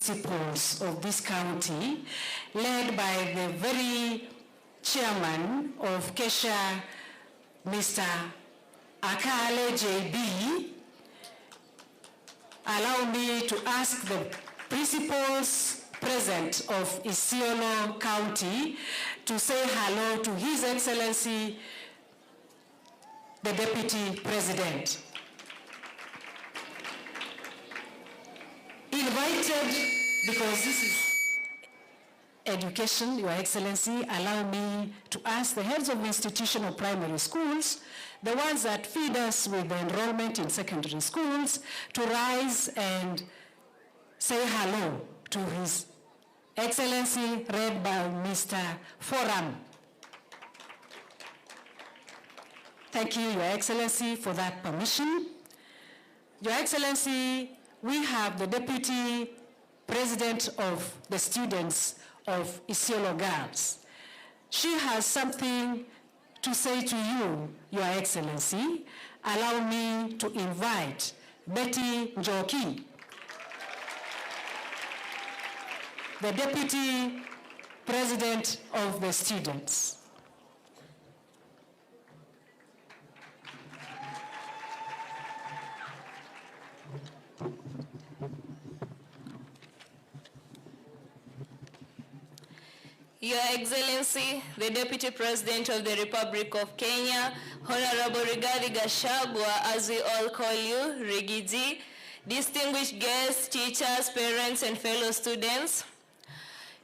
principals of this county, led by the very chairman of Kesha, Mr. Akale JB, allow me to ask the principals present of Isiolo County to say hello to His Excellency, the Deputy President. Invited, because this is education, Your Excellency, allow me to ask the heads of institutional primary schools, the ones that feed us with the enrollment in secondary schools, to rise and say hello to His Excellency, read by Mr. Forum. Thank you, Your Excellency, for that permission. Your Excellency, we have the Deputy President of the students of Isiolo Girls. She has something to say to you, Your Excellency. Allow me to invite Betty Njoki, the Deputy President of the students. Your Excellency, the Deputy President of the Republic of Kenya, Honorable Rigathi Gachagua, as we all call you, Rigiji, distinguished guests, teachers, parents, and fellow students.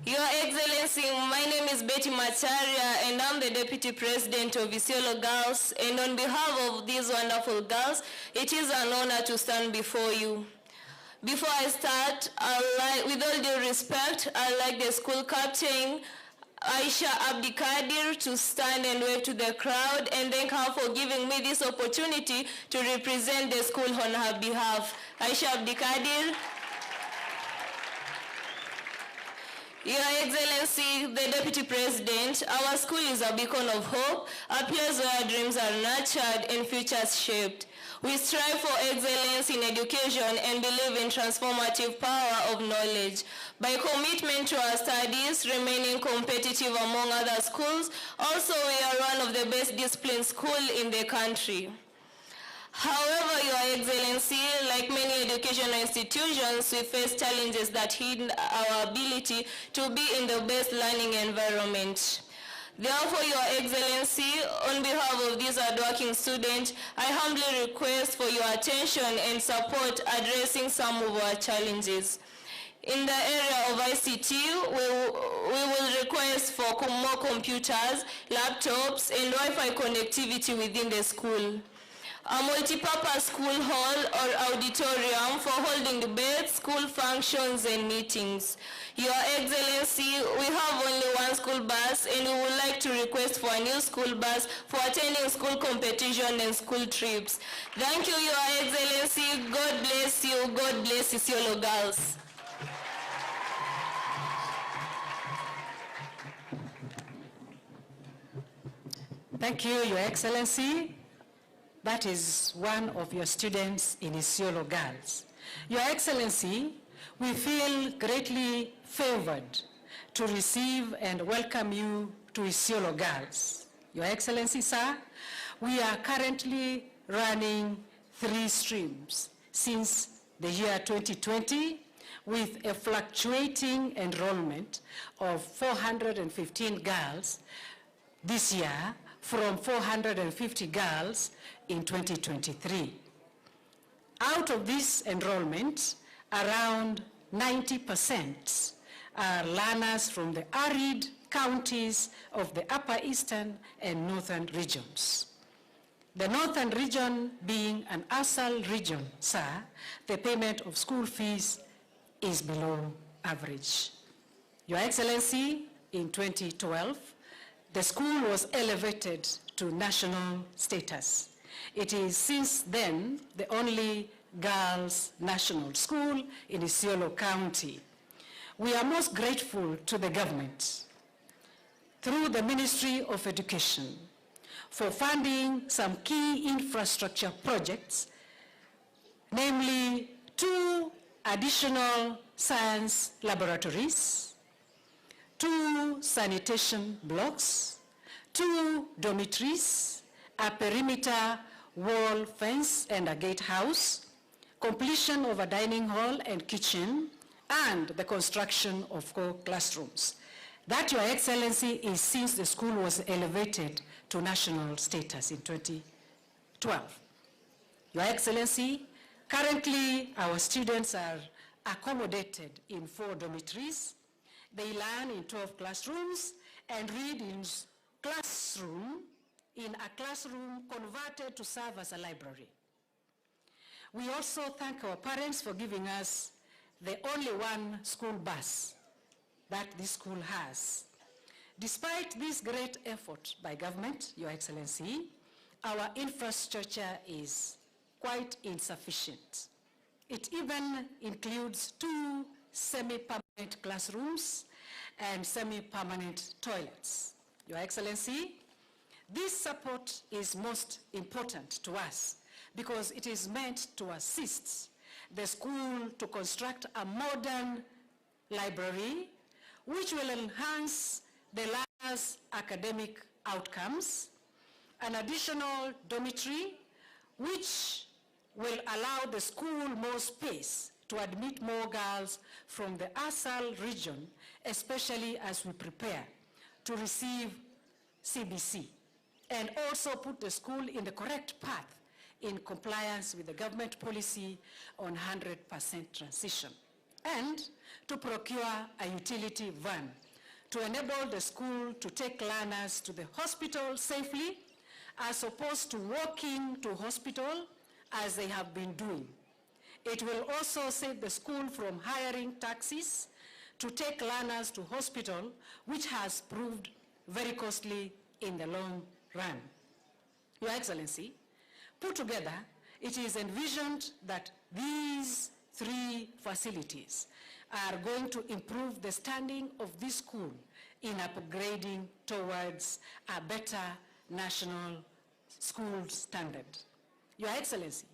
Your Excellency, my name is Betty Macharia, and I'm the Deputy President of Isiolo Girls, and on behalf of these wonderful girls, it is an honor to stand before you. Before I start, with all due respect, I'd like the school captain, Aisha Abdikadir, to stand and wave to the crowd and thank her for giving me this opportunity to represent the school on her behalf. Aisha Abdikadir. Your Excellency, the Deputy President, our school is a beacon of hope, a place where dreams are nurtured and futures shaped. We strive for excellence in education and believe in transformative power of knowledge. By commitment to our studies, remaining competitive among other schools, also we are one of the best disciplined schools in the country. However, Your Excellency, like many educational institutions, we face challenges that hinder our ability to be in the best learning environment. Therefore, Your Excellency, on behalf of these hardworking students, I humbly request for your attention and support addressing some of our challenges. In the area of ICT, we will request for more computers, laptops, and Wi-Fi connectivity within the school. A multi-purpose school hall or auditorium for holding debates, school functions, and meetings. Your Excellency, we have only one school bus, and we would like to request for a new school bus for attending school competition and school trips. Thank you, Your Excellency. God bless you. God bless Isiolo Girls. Thank you, Your Excellency. That is one of your students in Isiolo Girls. Your Excellency, we feel greatly favored to receive and welcome you to Isiolo Girls. Your Excellency, sir, we are currently running 3 streams since the year 2020 with a fluctuating enrollment of 415 girls this year from 450 girls in 2023. Out of this enrollment, around 90% are learners from the arid counties of the Upper Eastern and Northern regions. The Northern region being an ASAL region, sir, the payment of school fees is below average. Your Excellency, in 2012, the school was elevated to national status. It is since then the only girls' national school in Isiolo County. We are most grateful to the government through the Ministry of Education for funding some key infrastructure projects, namely 2 additional science laboratories, 2 sanitation blocks, 2 dormitories, a perimeter wall fence and a gatehouse, completion of a dining hall and kitchen, and the construction of 4 classrooms. That, Your Excellency, is since the school was elevated to national status in 2012. Your Excellency, currently our students are accommodated in 4 dormitories. They learn in 12 classrooms and read in a classroom converted to serve as a library. We also thank our parents for giving us the only 1 school bus that this school has. Despite this great effort by government, Your Excellency, our infrastructure is quite insufficient. It even includes 2 semi-permanent classrooms and semi-permanent toilets. Your Excellency, this support is most important to us because it is meant to assist the school to construct a modern library which will enhance the learners' academic outcomes, an additional dormitory which will allow the school more space to admit more girls from the ASAL region, especially as we prepare to receive CBC, and also put the school in the correct path in compliance with the government policy on 100% transition, and to procure a utility van to enable the school to take learners to the hospital safely as opposed to walking to hospital as they have been doing. It will also save the school from hiring taxis to take learners to hospital, which has proved very costly in the long run. Your Excellency, put together, it is envisioned that these 3 facilities are going to improve the standing of this school in upgrading towards a better national school standard. Your Excellency,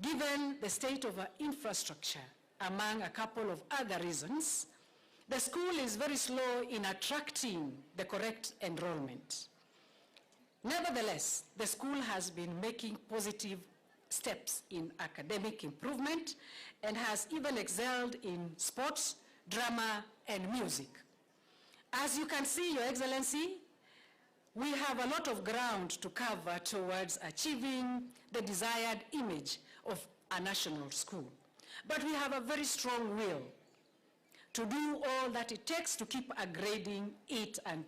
given the state of our infrastructure, among a couple of other reasons, the school is very slow in attracting the correct enrollment. Nevertheless, the school has been making positive steps in academic improvement and has even excelled in sports, drama, and music. As you can see, Your Excellency, we have a lot of ground to cover towards achieving the desired image of a national school. But we have a very strong will to do all that it takes to keep upgrading it, and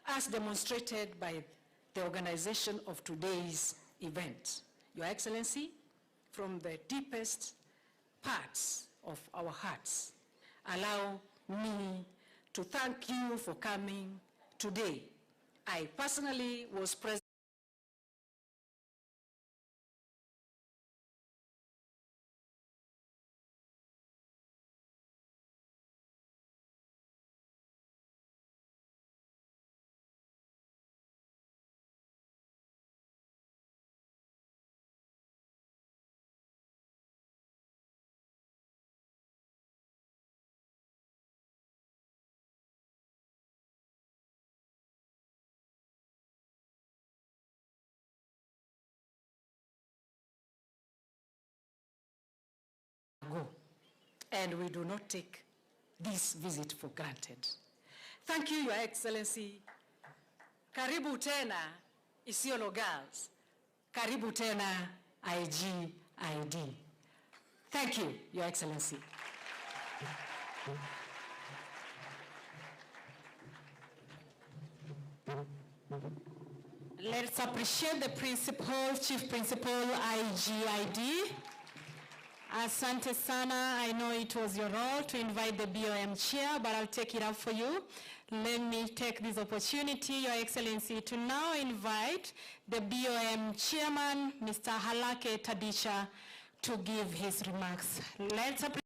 as demonstrated by the organization of today's event. Your Excellency, from the deepest parts of our hearts, allow me to thank you for coming today. I personally was present ago, and we do not take this visit for granted. Thank you, Your Excellency. Karibu tena, Isiolo Girls. Karibu tena, IGID. Thank you, Your Excellency. Let's appreciate the principal, Chief Principal, IGID. Asante sana. I know it was your role to invite the BOM chair, but I'll take it up for you. Let me take this opportunity, Your Excellency, to now invite the BOM chairman, Mr. Halake Tadisha, to give his remarks. Let's appreciate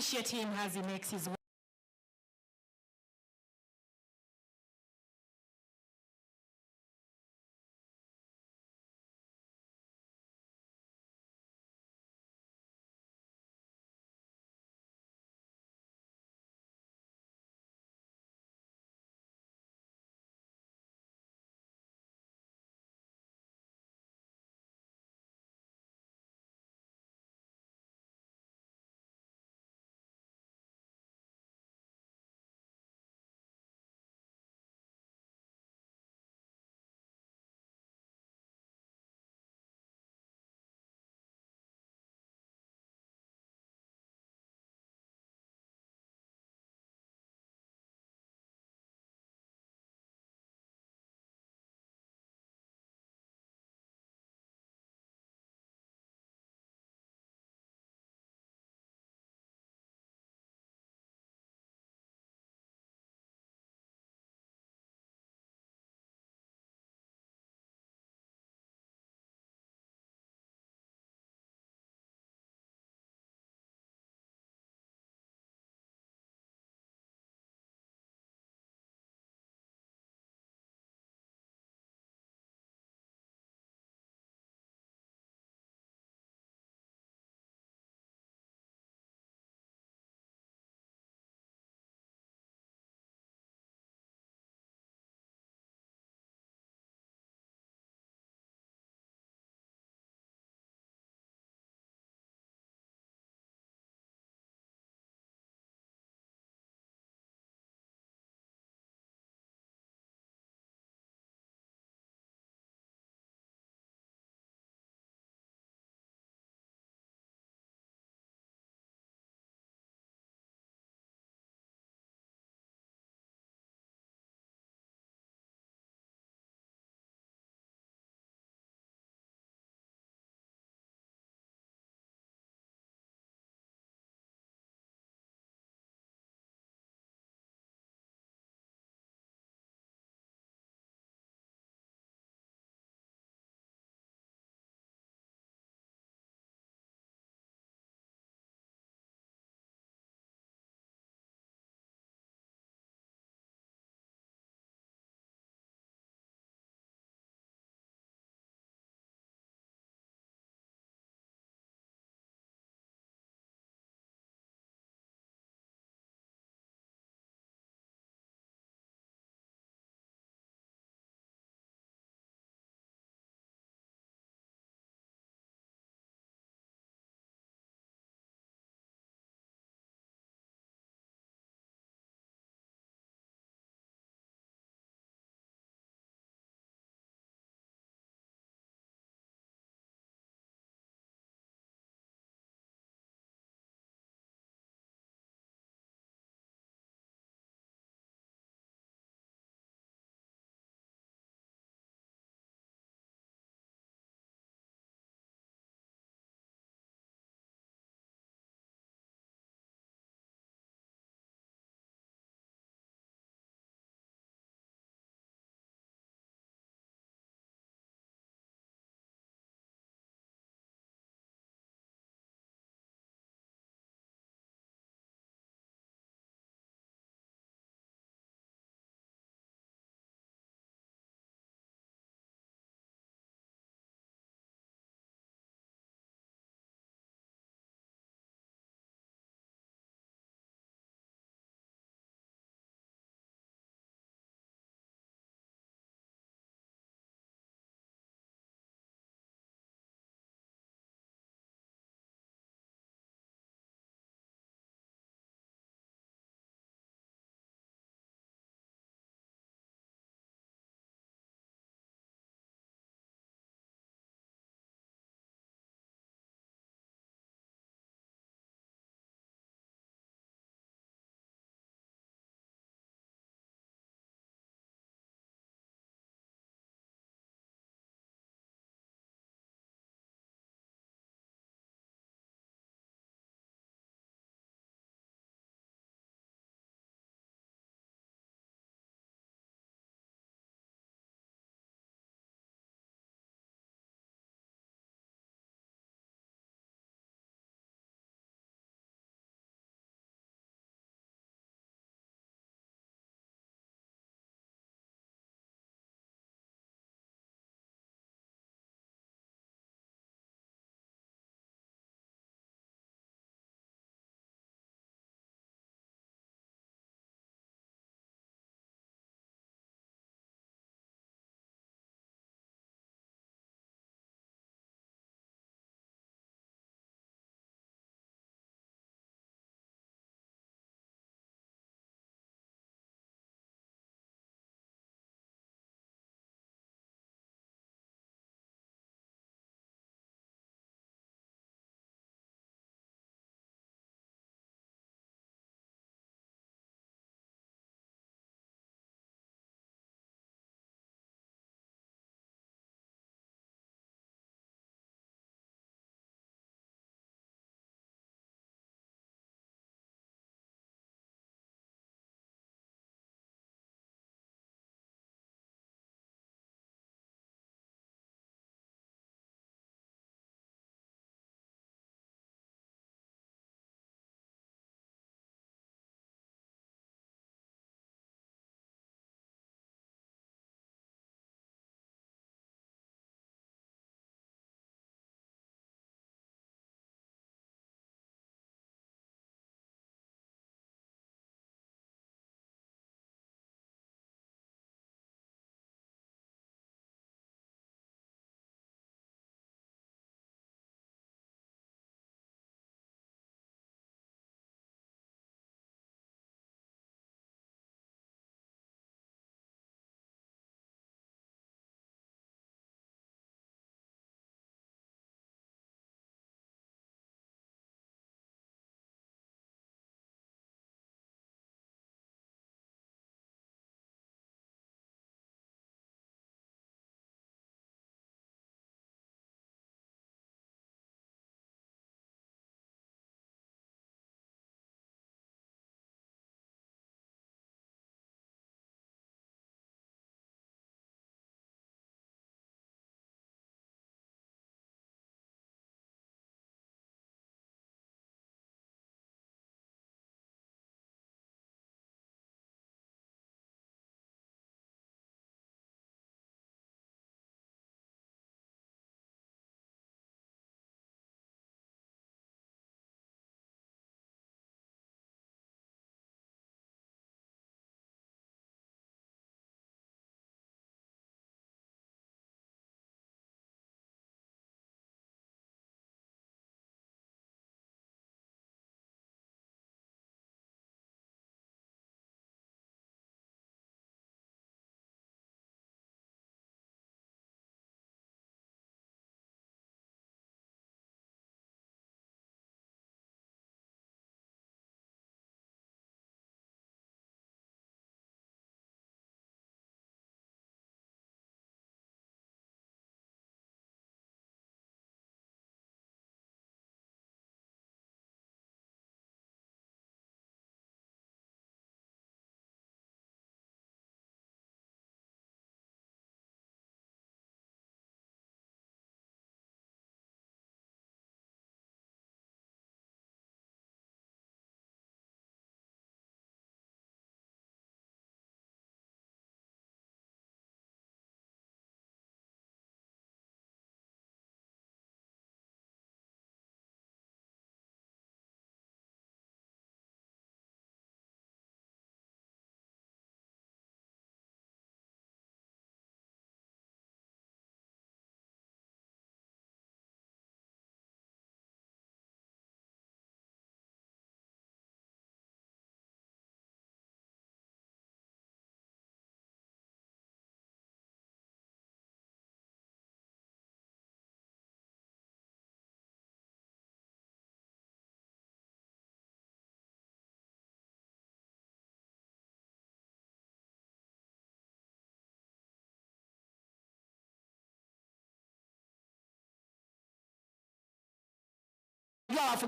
appreciate him as he makes his way.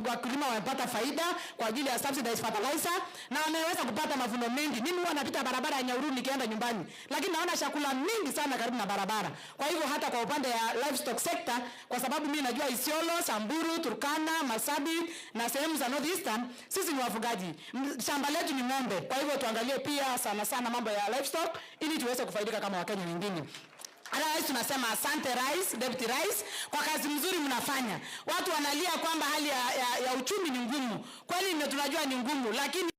wakulima wamepata faida kwa ajili ya subsidized fertilizer na wameweza kupata mavuno mengi. Mimi huwa napita barabara ya Nyeri nikienda nyumbani, lakini naona chakula mingi sana karibu na barabara. Kwa hivyo hata kwa upande ya livestock sector, kwa sababu mimi najua Isiolo, Samburu, Turkana, Marsabit na sehemu za Northeastern, sisi ni wafugaji. Shamba letu ni ng'ombe. Kwa hivyo tuangalie pia sana mambo ya livestock ili tuweze kufaidika kama Wakenya wengine. Rais, tunasema asante Rais, Deputy Rais, kwa kazi mzuri mnafanya. Watu wanalia kwamba hali ya uchumi ni ngumu. Kweli tunajua ni ngumu, lakini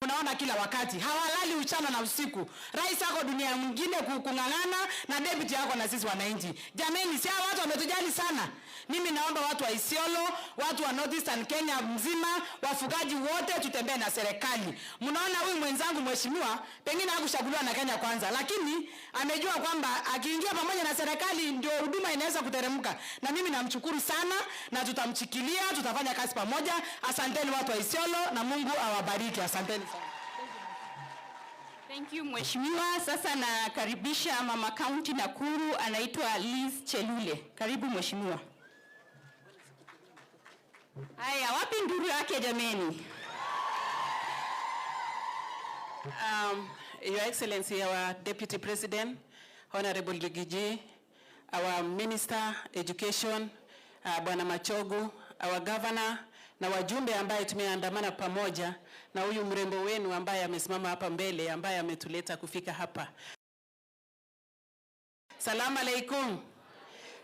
unaona kila wakati hawalali uchana na usiku. Rais yako dunia mwingine kungangana na deputy yako na sisi wananchi. Jameni, si hao watu wametujali sana. Mimi naomba watu wa Isiolo, watu wa Northeastern Kenya mzima, wafugaji wote tutembee na serikali. Mnaona huyu mwenzangu mheshimiwa pengine hakushaguliwa na Kenya Kwanza, lakini amejua kwamba akiingia pamoja na serikali ndio huduma inaweza kuteremka. Na mimi namshukuru sana na tutamchikilia, tutafanya kazi pamoja. Asanteni watu wa Isiolo na Mungu awabariki. Asanteni sana. Thank you mheshimiwa. Sasa nakaribisha mama county Nakuru, anaitwa Liz Chelule. Karibu mheshimiwa. Haya, wapi nduru yake jameni? Your Excellency, our Deputy President, Honorable Rigiji, our Minister Education, Bwana Machogu, our Governor, na wajumbe ambaye tumeandamana pamoja na huyu mrembo wenu ambaye amesimama hapa mbele ambaye ametuleta kufika hapa. Salamu alaikum.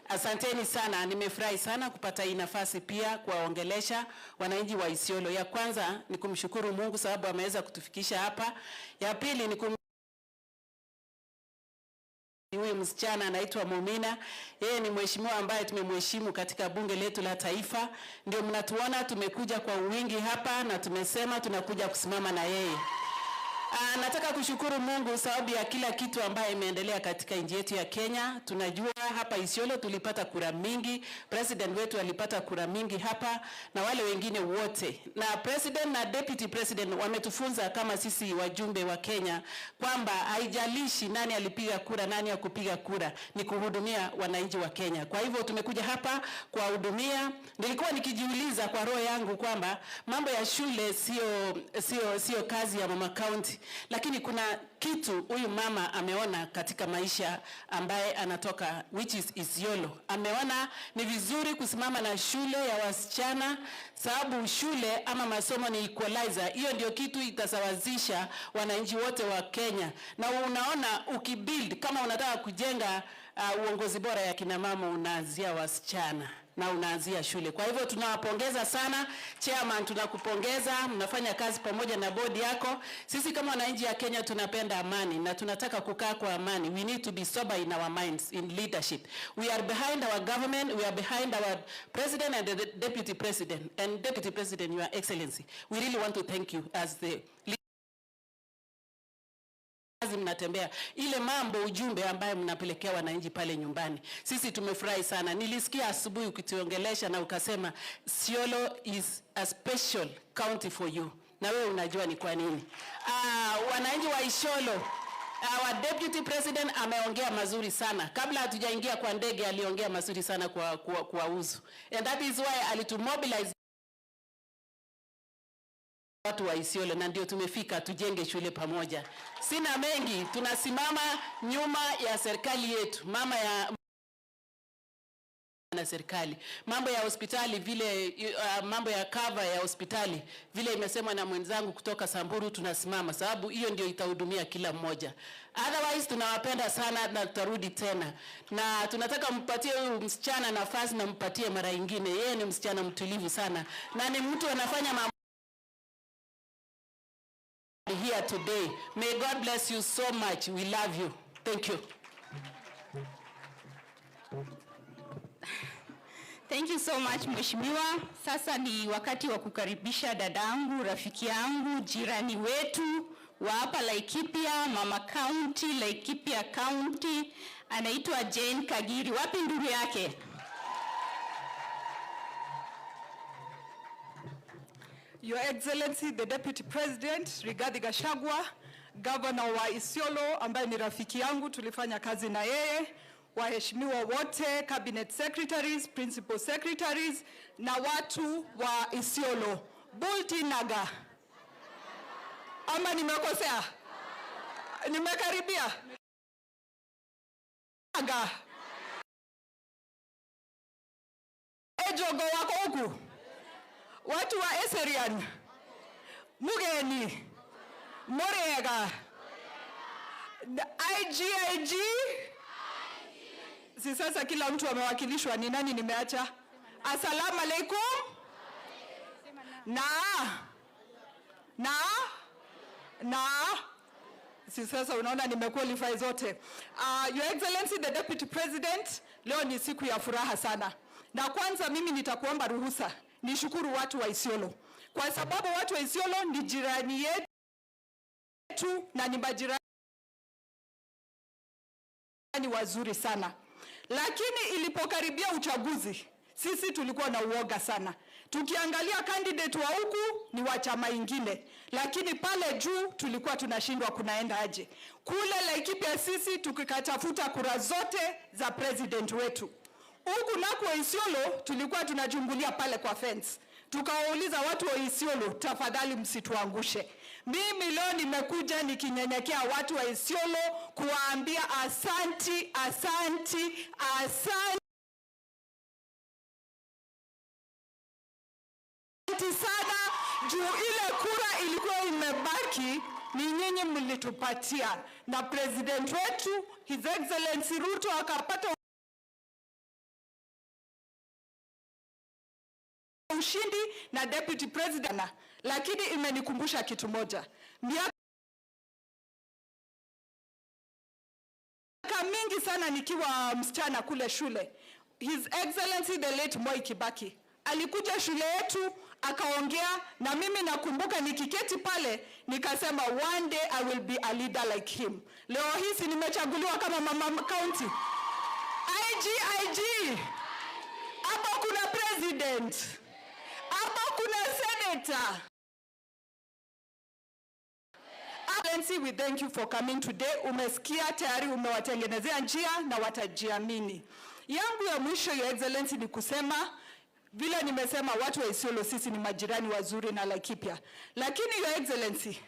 Asanteni sana, nimefurahi sana kupata hii nafasi pia kuwaongelesha wananchi wa Isiolo. Ya kwanza ni kumshukuru Mungu sababu ameweza kutufikisha hapa. Ya pili ni huyu msichana anaitwa Momina. Yeye ni mheshimiwa ambaye tumemheshimu katika bunge letu la taifa. Ndio mnatuona tumekuja kwa wingi hapa na tumesema tunakuja kusimama na yeye. Nataka kushukuru Mungu sababu ya kila kitu ambaye imeendelea katika nchi yetu ya Kenya. Tunajua hapa Isiolo tulipata kura mingi, president wetu alipata kura mingi hapa na wale wengine wote. Na president na deputy president wametufunza kama sisi wajumbe wa Kenya kwamba haijalishi nani alipiga kura, nani hakupiga kura, ni kuhudumia wananchi wa Kenya. Kwa hivyo tumekuja hapa kuwahudumia. Nilikuwa nikijiuliza kwa roho yangu kwamba mambo ya shule sio kazi ya mama county. Lakini kuna kitu huyu mama ameona katika maisha ambaye anatoka, which is Isiolo. Ameona ni vizuri kusimama na shule ya wasichana sababu shule ama masomo ni equalizer. Hiyo ndio kitu itasawazisha wananchi wote wa Kenya. Na unaona ukibuild kama unataka kujenga uongozi bora ya kina mama unaanzia wasichana na unaanzia shule. Kwa hivyo tunawapongeza sana chairman, tunakupongeza, mnafanya kazi pamoja na bodi yako. Sisi kama wananchi ya Kenya tunapenda amani na tunataka kukaa kwa amani. We need to be sober in our minds in leadership. We are behind our government, we are behind our president and the deputy president. And deputy president, Your Excellency, we really want to thank you as the mnatembea ile mambo ujumbe ambaye mnapelekea wananchi pale nyumbani. Sisi tumefurahi sana. Nilisikia asubuhi ukituongelesha na ukasema Isiolo is a special county for you. Na wewe unajua ni kwa nini. Wananchi wa Isiolo, our deputy president ameongea mazuri sana. Kabla hatujaingia kwa ndege aliongea mazuri sana kwa uzu. And that is why alitumobilize watu wa Isiolo na ndio tumefika tujenge shule pamoja. Sina mengi, tunasimama nyuma ya serikali yetu. Mama ya na serikali. Mambo ya hospitali vile mambo ya cover ya hospitali vile imesemwa na mwenzangu kutoka Samburu, tunasimama sababu hiyo ndio itahudumia kila mmoja. Otherwise tunawapenda sana na tutarudi tena. Na tunataka mpatie huyu msichana nafasi na mpatie mara nyingine. Yeye ni msichana mtulivu sana na ni mtu anafanya mambo here today. May God bless you so much. We love you. Thank you. Thank you so much mheshimiwa. Sasa ni wakati wa kukaribisha dadangu, rafiki yangu, jirani wetu wa hapa Laikipia, mama county, Laikipia county, anaitwa Jane Kagiri. Wapi nduru yake? Your Excellency, the Deputy President, Rigathi Gachagua, Governor wa Isiolo, ambaye ni rafiki yangu, tulifanya kazi na yeye. waheshimiwa wote, cabinet secretaries, principal secretaries na watu wa Isiolo. Bulti naga. Ama nimekosea? Nimekaribia? Naga. Ejogo wako huku. Watu wa Eserian. Mugeni. Morega. IGIG. Si sasa kila mtu amewakilishwa, ni nani nimeacha? Assalamu alaikum. Na si sasa unaona nimequalify zote. Your Excellency the Deputy President, leo ni siku ya furaha sana. Na kwanza mimi nitakuomba ruhusa nishukuru watu wa Isiolo, kwa sababu watu wa Isiolo ni jirani yetu na ni majirani wazuri sana. Lakini ilipokaribia uchaguzi, sisi tulikuwa na uoga sana. Tukiangalia candidate wa huku ni wa chama ingine, lakini pale juu tulikuwa tunashindwa kunaenda aje. Kule Laikipia sisi tukikatafuta kura zote za president wetu. Huku nako Isiolo tulikuwa tunajungulia pale kwa fence. Tukawauliza watu wa Isiolo, tafadhali msituangushe. Mimi leo nimekuja nikinyenyekea watu wa Isiolo kuwaambia asanti, asanti, asanti sana juu ile kura ilikuwa imebaki ni nyinyi mlitupatia, na president wetu His Excellency Ruto akapata ushindi na deputy president. Lakini imenikumbusha kitu moja. Miaka mingi sana nikiwa msichana kule shule, His Excellency the late Moi Kibaki alikuja shule yetu akaongea, na mimi nakumbuka nikiketi pale nikasema one day I will be a leader like him. Leo hii nimechaguliwa kama mama county. IGIG. Hapa kuna president. Hapa kuna senator. Excellency, we thank you for coming today. Umesikia tayari umewatengenezea njia na watajiamini. Yangu ya mwisho, Your Excellency, ni kusema vile nimesema watu wa Isiolo sisi ni majirani wazuri na Laikipia. Lakini Your Excellency,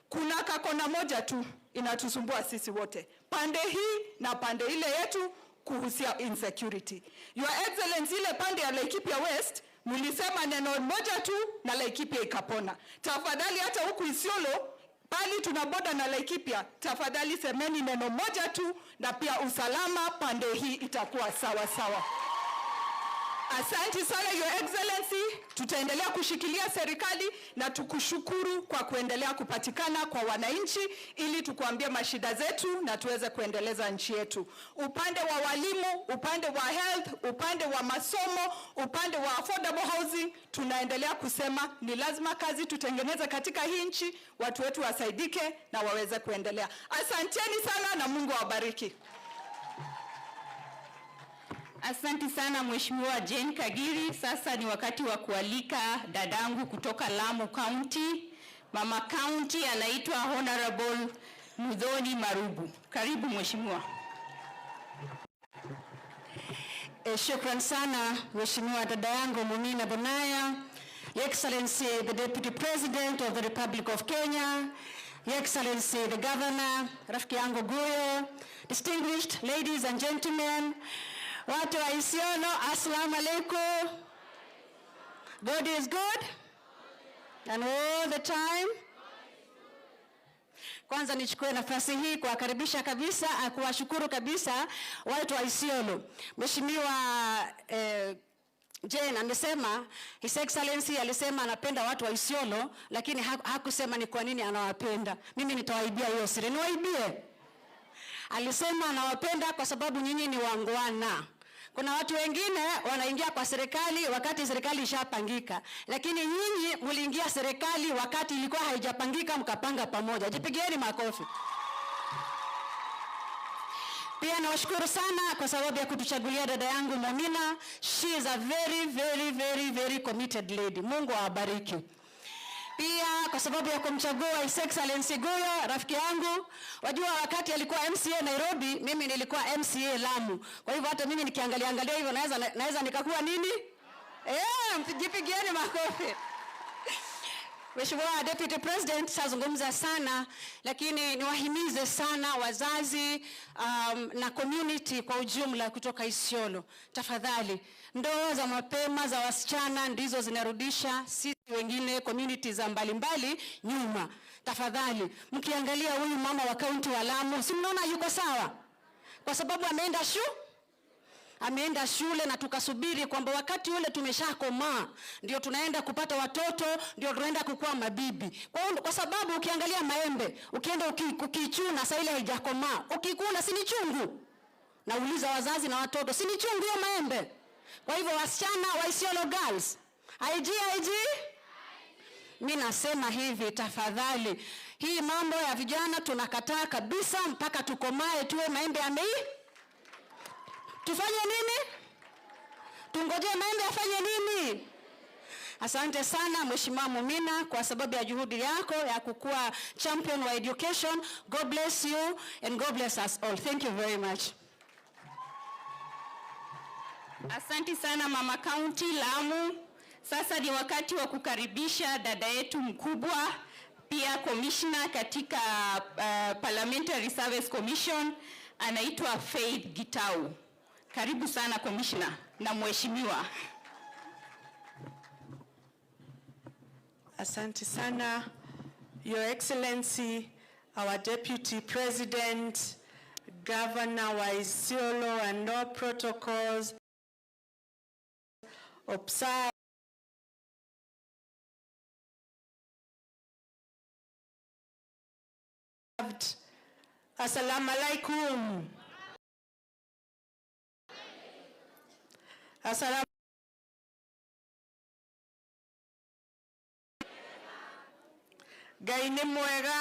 kuna kakona moja tu inatusumbua sisi wote. Pande hii na pande ile yetu kuhusia insecurity. Your Excellency, ile pande ya Laikipia West mlisema neno moja tu na Laikipia ikapona. Tafadhali hata huku Isiolo pali tunaboda na Laikipia, tafadhali semeni neno moja tu na pia usalama pande hii itakuwa sawa sawa. Asante sana Your Excellency, tutaendelea kushikilia serikali na tukushukuru kwa kuendelea kupatikana kwa wananchi ili tukuambie mashida zetu na tuweze kuendeleza nchi yetu. Upande wa walimu, upande wa health, upande wa masomo, upande wa affordable housing, tunaendelea kusema ni lazima kazi tutengeneze katika hii nchi, watu wetu wasaidike na waweze kuendelea. Asanteni sana na Mungu awabariki. Asante sana Mheshimiwa Jane Kagiri. Sasa ni wakati wa kualika dadangu kutoka Lamu County. Mama County anaitwa Honorable Mudhoni Marubu. Karibu Mheshimiwa. Shukran sana Mheshimiwa dada yangu Mumina Bonaya, Your Excellency the Deputy President of the Republic of Kenya, Your Excellency the Governor, rafiki yangu Guyo, distinguished ladies and gentlemen, watu wa Isiolo, assalamu alaikum. God is good and all the time. Kwanza nichukue nafasi hii kuwakaribisha kabisa, kuwashukuru kabisa watu wa Isiolo. Mheshimiwa Jane amesema, His Excellency alisema anapenda watu wa Isiolo, lakini hakusema ni kwa nini anawapenda. Mimi nitawaibia hiyo siri. Niwaibie. Alisema anawapenda kwa sababu nyinyi ni wangwana. Kuna watu wengine wanaingia kwa serikali wakati serikali ishapangika, lakini nyinyi mliingia serikali wakati ilikuwa haijapangika, mkapanga pamoja. Jipigieni makofi. Pia nawashukuru sana kwa sababu ya kutuchagulia dada yangu Momina. She is a very committed lady. Mungu awabariki. Pia kwa sababu ya kumchagua His Excellency Guyo, rafiki yangu. Wajua wakati alikuwa MCA Nairobi, mimi nilikuwa MCA Lamu. Kwa hivyo hata mimi nikiangalia hivyo naweza nikakuwa nini? Mjipigieni makofi. Mheshimiwa Deputy President, sazungumza sana, lakini niwahimize sana wazazi na community kwa ujumla kutoka Isiolo. Tafadhali, ndoa za mapema za wasichana ndizo zinarudisha sisi wengine community za mbalimbali nyuma. Tafadhali, mkiangalia huyu mama wa kaunti wa Lamu, si mnaona yuko sawa? Kwa sababu ameenda shule na tukasubiri kwamba wakati ule tumeshakomaa ndio tunaenda kupata watoto, ndio tunaenda kukua mabibi. Kwa sababu ukiangalia maembe, ukienda ukichuna saa ile haijakomaa, ukikula si ni chungu. Nauliza wazazi na watoto, si ni chungu hiyo maembe? Kwa hivyo wasichana wa Isiolo girls, IG mimi nasema hivi, tafadhali, hii mambo ya vijana tunakataa kabisa mpaka tukomae tuwe maembe tufanye nini? Tungoje maembe afanye nini? Asante sana Mheshimiwa Mumina kwa sababu ya juhudi yako ya kukua champion wa education. God bless you and God bless us all. Thank you very much. Asante sana Mama County Lamu. Sasa ni wakati wa kukaribisha dada yetu mkubwa, pia commissioner katika Parliamentary Service Commission, anaitwa Faith Gitau. Karibu sana commissioner na mheshimiwa. Asante sana Your Excellency, our Deputy President, Governor wa Isiolo, and all protocols observed. Assalamu alaikum. Assalamu. Gaine mwega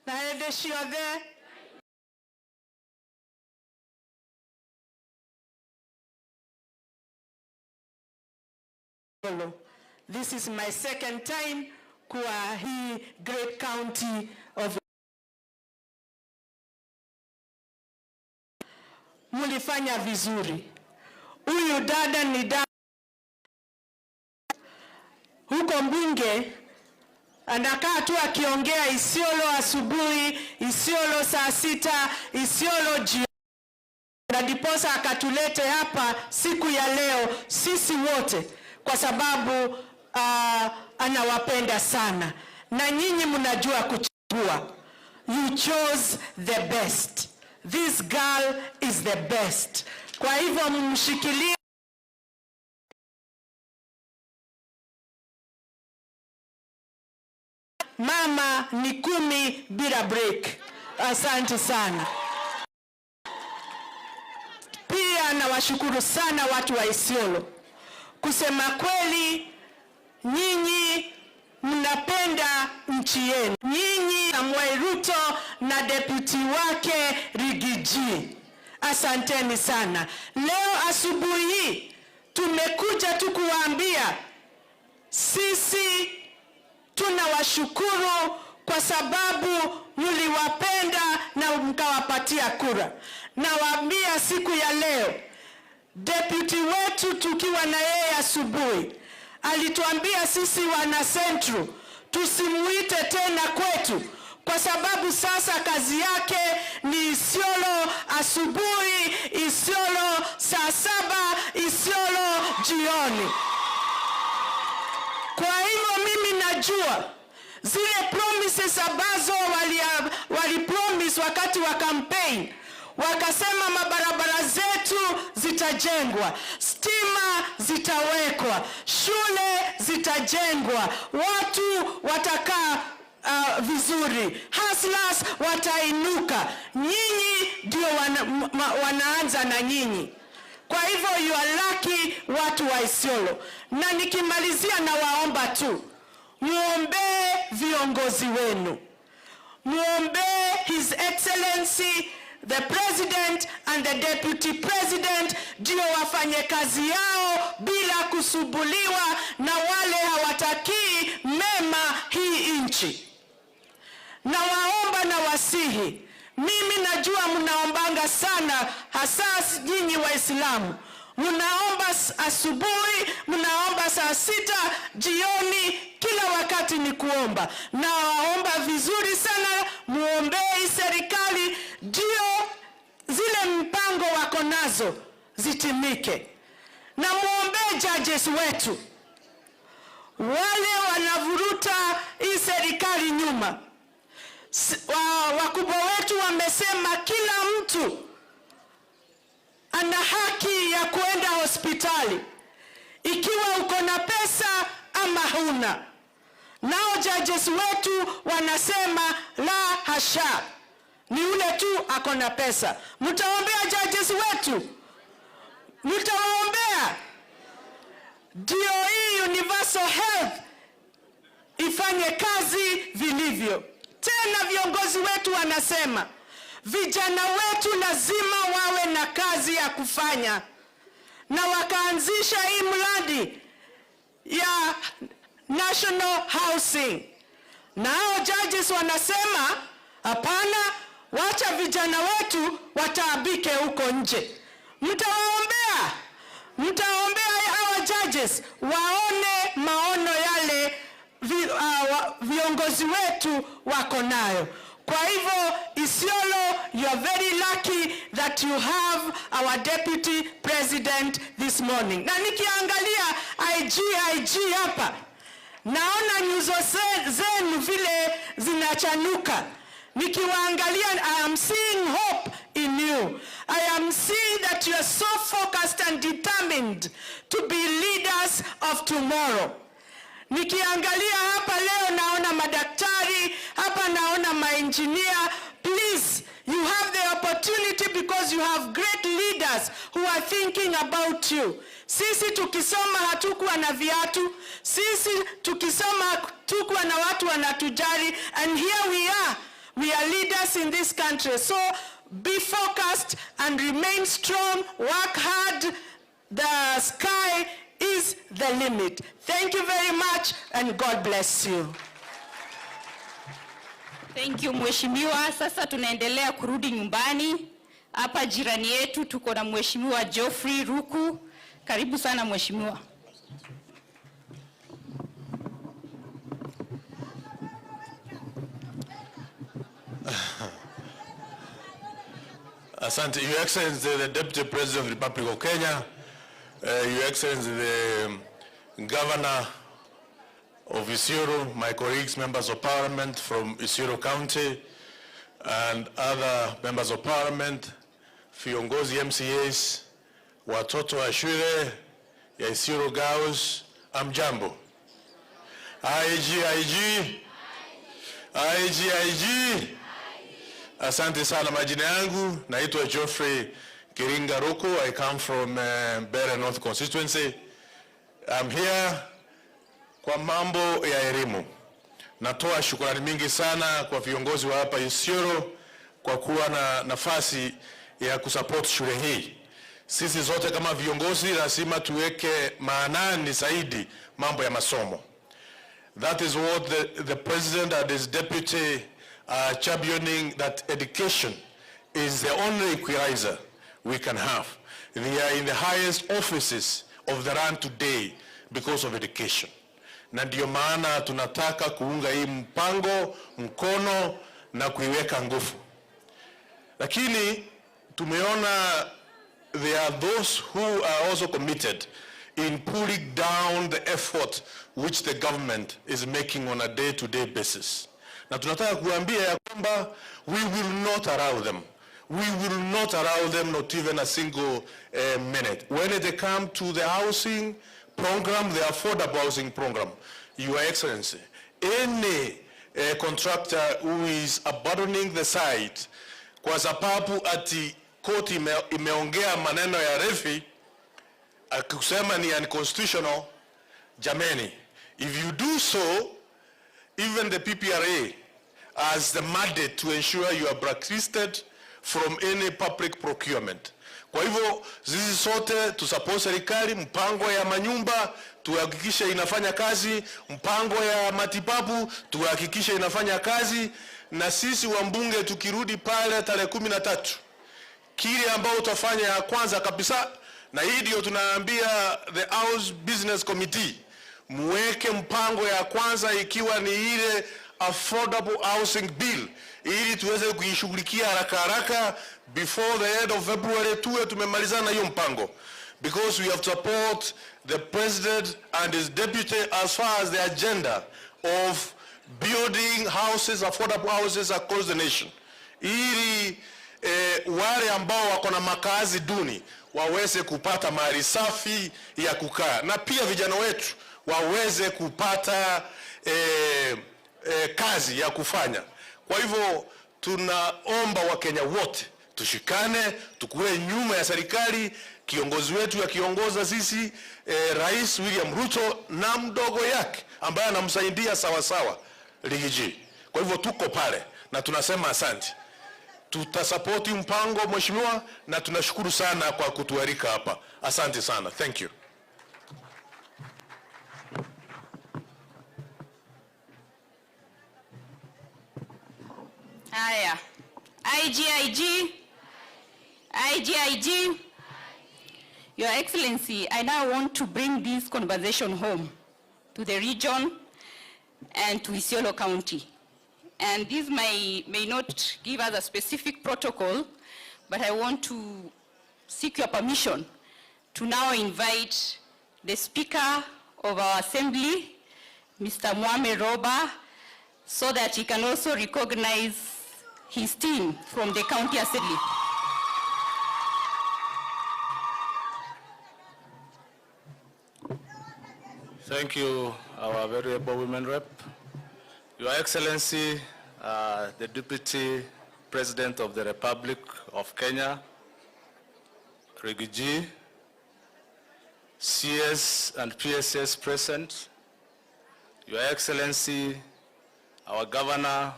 na ende ciothe. This is my second time kwa hii great county of mulifanya vizuri. Huyu dada ni dada huko mbunge, anakaa tu akiongea Isiolo asubuhi, Isiolo saa 6, Isiolo jioni, na diposa akatulete hapa siku ya leo sisi wote kwa sababu anawapenda sana, na nyinyi mnajua kuchagua. You chose the best. This girl is the best. Kwa hivyo mshikilie. Mama ni 10 bila break. Asante sana. Pia nawashukuru sana watu wa Isiolo. Kusema kweli, nyinyi mnapenda nchi yenu. Nyinyi Samuel Ruto na deputy wake Rigiji, asanteni sana. Leo asubuhi hii tumekuja tu kuwaambia sisi tunawashukuru kwa sababu mliwapenda na mkawapatia kura. Nawaambia siku ya leo, deputy wetu tukiwa na yeye asubuhi alituambia sisi wana Central tusimuite tena kwetu kwa sababu sasa kazi yake ni Isiolo asubuhi, Isiolo saa 7, Isiolo jioni. Kwa hivyo mimi najua zile promises ambazo walipromise wakati wa campaign, wakasema mabarabara zetu zitajengwa, stima zitawekwa, shule zitajengwa, watu watakaa vizuri, hustlers watainuka. Nyinyi ndio wanaanza na nyinyi. Kwa hivyo you are lucky watu wa Isiolo. Na nikimalizia na waomba tu, muombe viongozi wenu. Muombe His Excellency the president and the deputy president ndio wafanye kazi yao bila kusumbuliwa na wale hawatakii mema hii nchi. Na waomba na wasihi, mimi najua mnaombanga sana, hasa nyinyi Waislamu. Mnaomba asubuhi, mnaomba saa 6 jioni, kila wakati ni kuomba. Na waomba vizuri sana, muombee serikali ndio zile mpango wako nazo zitimike. Na muombee judges wetu, wale wanavuruta hii serikali nyuma. Wakubwa wetu wamesema kila mtu ana haki ya kuenda hospitali ikiwa uko na pesa ama huna. Nao judges wetu wanasema la hasha, ni ule tu ako na pesa. Mtaombea judges wetu? Mtawaombea ndio hii universal health ifanye kazi vilivyo. Tena viongozi wetu wanasema vijana wetu lazima wawe na kazi ya kufanya, na wakaanzisha hii mradi ya national housing. Na hao judges wanasema hapana, wacha vijana wetu wataabike huko nje. Mtawaombea? Mtaombea hao judges waone maono yale viongozi wetu wako nayo. Kwa hivyo Isiolo, you are very lucky that you have our deputy president this morning. Na nikiangalia IG hapa, naona nyuso zenu vile zinachanuka. Nikiwaangalia, I am seeing hope in you. I am seeing that you are so focused and determined to be leaders of tomorrow. Nikiangalia hapa leo naona madaktari, hapa naona maengineer. Please, you have the opportunity because you have great leaders who are thinking about you. Sisi tukisoma hatukuwa na viatu. Sisi tukisoma hatukuwa na watu wanatujali. And here we are. We are leaders in this country. So be focused and remain strong. Work hard. The sky is the limit. Thank you very much and God bless you. Thank you Mheshimiwa. Sasa tunaendelea kurudi nyumbani. Hapa jirani yetu tuko na Mheshimiwa Geoffrey Ruku. Karibu sana Mheshimiwa. Asante, Your Excellency, the Deputy President of the Republic of Kenya, Your Excellency, the Governor of Isiolo, my colleagues, members of Parliament from Isiolo County, and other members of Parliament, viongozi MCAs, watoto wa shule ya Isiolo Girls, amjambo. IG. Asante sana, majina yangu naitwa Geoffrey Kiringa Ruku. I come from Mbeere North constituency. I'm here kwa mambo ya elimu. Natoa shukrani mingi sana kwa viongozi wa hapa Isiolo kwa kuwa na nafasi ya kusupport shule hii. Sisi zote kama viongozi lazima tuweke maanani zaidi mambo ya masomo. That is what the president and his deputy championing, that education is the only equalizer we can have. They are in the highest offices of the land today because of education. Na ndio maana tunataka kuunga hii mpango mkono na kuiweka nguvu. Lakini tumeona there are those who are also committed in pulling down the effort which the government is making on a day-to-day basis. Na tunataka kuambia ya kwamba we will not allow them. We will not allow them, not even a single minute. When they come to the housing program, the affordable housing program, Your Excellency, any contractor who is abandoning the site kwa sababu ati koti imeongea maneno ya refi akusema ni unconstitutional, jameni, if you do so, even the PPRA has the mandate to ensure you are blacklisted from any public procurement. Kwa hivyo sisi sote tusupport serikali, mpango ya manyumba tuhakikishe inafanya kazi, mpango ya matibabu tuhakikishe inafanya kazi, na sisi wambunge tukirudi pale tarehe 13 kile ambao utafanya ya kwanza kabisa, na hii ndio tunaambia the House Business Committee, muweke mpango ya kwanza ikiwa ni ile affordable housing bill, ili tuweze kuishughulikia haraka before the end of February tuwe tumemalizana hiyo mpango, because we have to support the president and his deputy as far as the agenda of building houses, affordable houses across the nation, ili wale ambao wako na makazi duni waweze kupata mahali safi ya kukaa, na pia vijana wetu waweze kupata kazi ya kufanya. Kwa hivyo tunaomba Wakenya wote tushikane, tukue nyuma ya serikali, kiongozi wetu akiongoza sisi, Rais William Ruto na mdogo yake ambaye anamsaidia sawa sawa Rigiji. Kwa hivyo tuko pale na tunasema asante. Tutasapoti mpango mheshimiwa, na tunashukuru sana kwa kutualika hapa. Asante sana. Thank you. Haya. IGIG. Your Excellency, I now want to bring this conversation home to the region and to Isiolo County. And this may not give us a specific protocol, but I want to seek your permission to now invite the Speaker of our Assembly, Mr. Mwame Roba, so that he can also recognize his team from the County Assembly. Thank you, our very able women rep. Your Excellency, the Deputy President of the Republic of Kenya, Rigiji, CS and PSS present, Your Excellency, our Governor,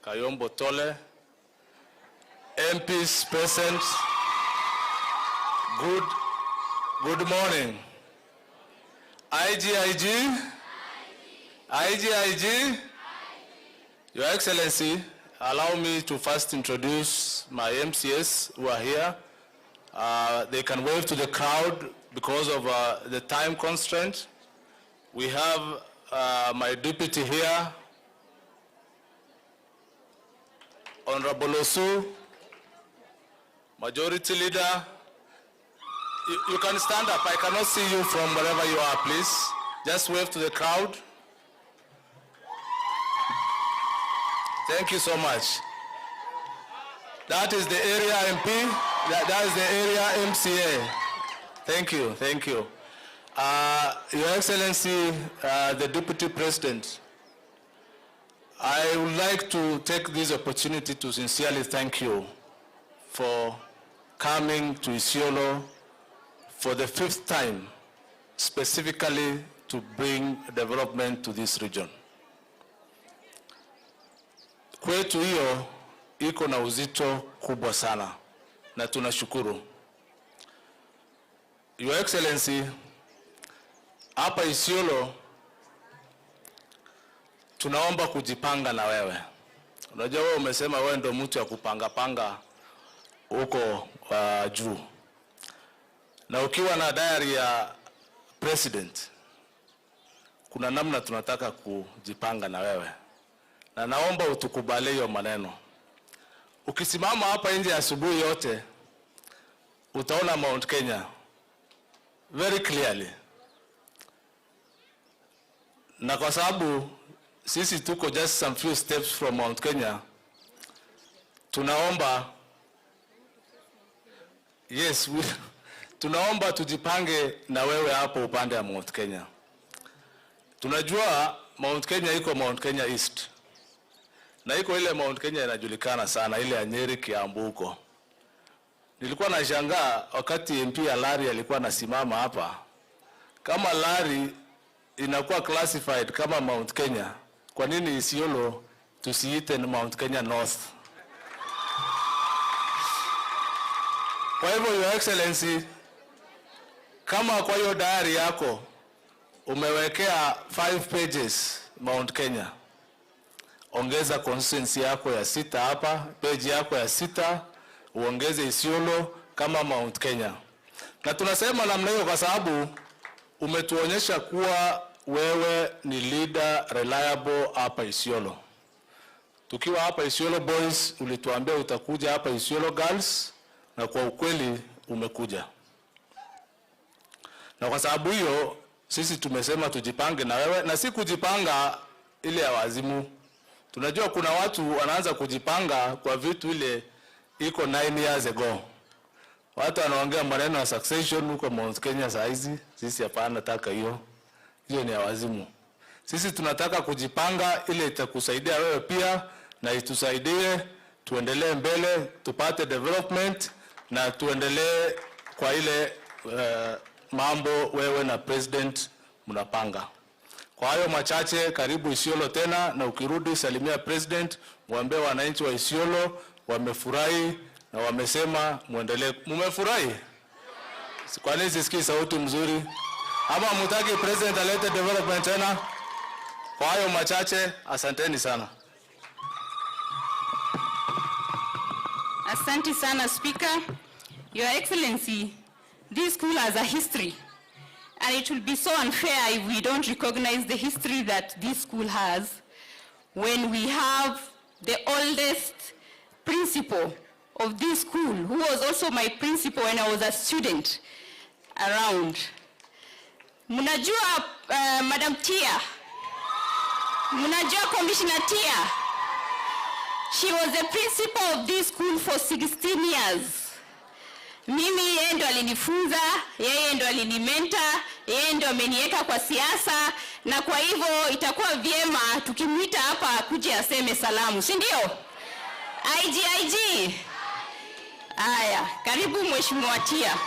Kayombo Tole, MPs present, good morning. IGIG, Your Excellency, allow me to first introduce my MCS who are here. They can wave to the crowd because of the time constraint. We have my deputy here, Honorable Osu, Majority Leader. You can stand up. I cannot see you from wherever you are, please. Just wave to the crowd. Thank you so much. That is the area MP. That is the area MCA. Thank you. Thank you. Your Excellency, the Deputy President, I would like to take this opportunity to sincerely thank you for coming to Isiolo for the 5th time, specifically to bring development to this region. Kwetu hiyo iko na uzito kubwa sana na tunashukuru. Your Excellency, hapa Isiolo tunaomba kujipanga na wewe. Unajua wewe umesema wewe ndio mtu ya kupanga huko juu. Na ukiwa na diary ya president, kuna namna tunataka kujipanga na wewe. Na naomba utukubali hiyo maneno. Ukisimama hapa nje asubuhi yote, utaona Mount Kenya very clearly. Na kwa sababu sisi tuko just some few steps from Mount Kenya, tunaomba tunaomba tujipange na wewe hapo upande wa Mount Kenya. Tunajua Mount Kenya iko Mount Kenya East. Na iko ile Mount Kenya inajulikana sana, ile ya Nyeri Kiambu huko. Nilikuwa nashangaa wakati MP ya Lari alikuwa anasimama hapa. Kama Lari inakuwa classified kama Mount Kenya, kwa nini Isiolo tusiite Mount Kenya North? Kwa hivyo Your Excellency, kama kwa hiyo diary yako umewekea 5 pages Mount Kenya, ongeza constituency yako ya 6 hapa, page yako ya 6 uongeze Isiolo kama Mount Kenya. Na tunasema namna hiyo kwa sababu umetuonyesha kuwa wewe ni leader reliable hapa Isiolo. Tukiwa hapa Isiolo boys ulituambia utakuja hapa Isiolo girls, na kwa ukweli umekuja. Na kwa sababu hiyo sisi tumesema tujipange na wewe, na si kujipanga ile ya wazimu. Tunajua kuna watu wanaanza kujipanga kwa vitu ile iko 9 years ago. Watu wanaongea maneno ya succession huko Mount Kenya saa hizi. Sisi hapana, nataka hiyo. Hiyo ni ya wazimu. Sisi tunataka kujipanga ile itakusaidia wewe pia na itusaidie tuendelee mbele, tupate development na tuendelee kwa ile mambo wewe na president mnapanga. Kwa hayo machache, karibu Isiolo tena, na ukirudi salimia president, mwambie wananchi wa Isiolo wamefurahi na wamesema muendelee. Mumefurahi? Kwa nini sisikii sauti mzuri? Ama mtaki president alete development tena? Kwa hayo machache, asanteni sana. Asante sana Speaker. Your Excellency, this school has a history, and it will be so unfair if we don't recognize the history that this school has when we have the oldest principal of this school, who was also my principal when I was a student, around. Munajua Madam Tia, munajua Commissioner Tia, she was the principal of this school for 16 years. Mimi yeye ndo alinifunza, yeye ndo alinimenta, yeye ndo ameniweka kwa siasa, na kwa hivyo itakuwa vyema tukimuita hapa kuja aseme salamu, si ndio? IG. Haya, karibu Mheshimiwa Tia.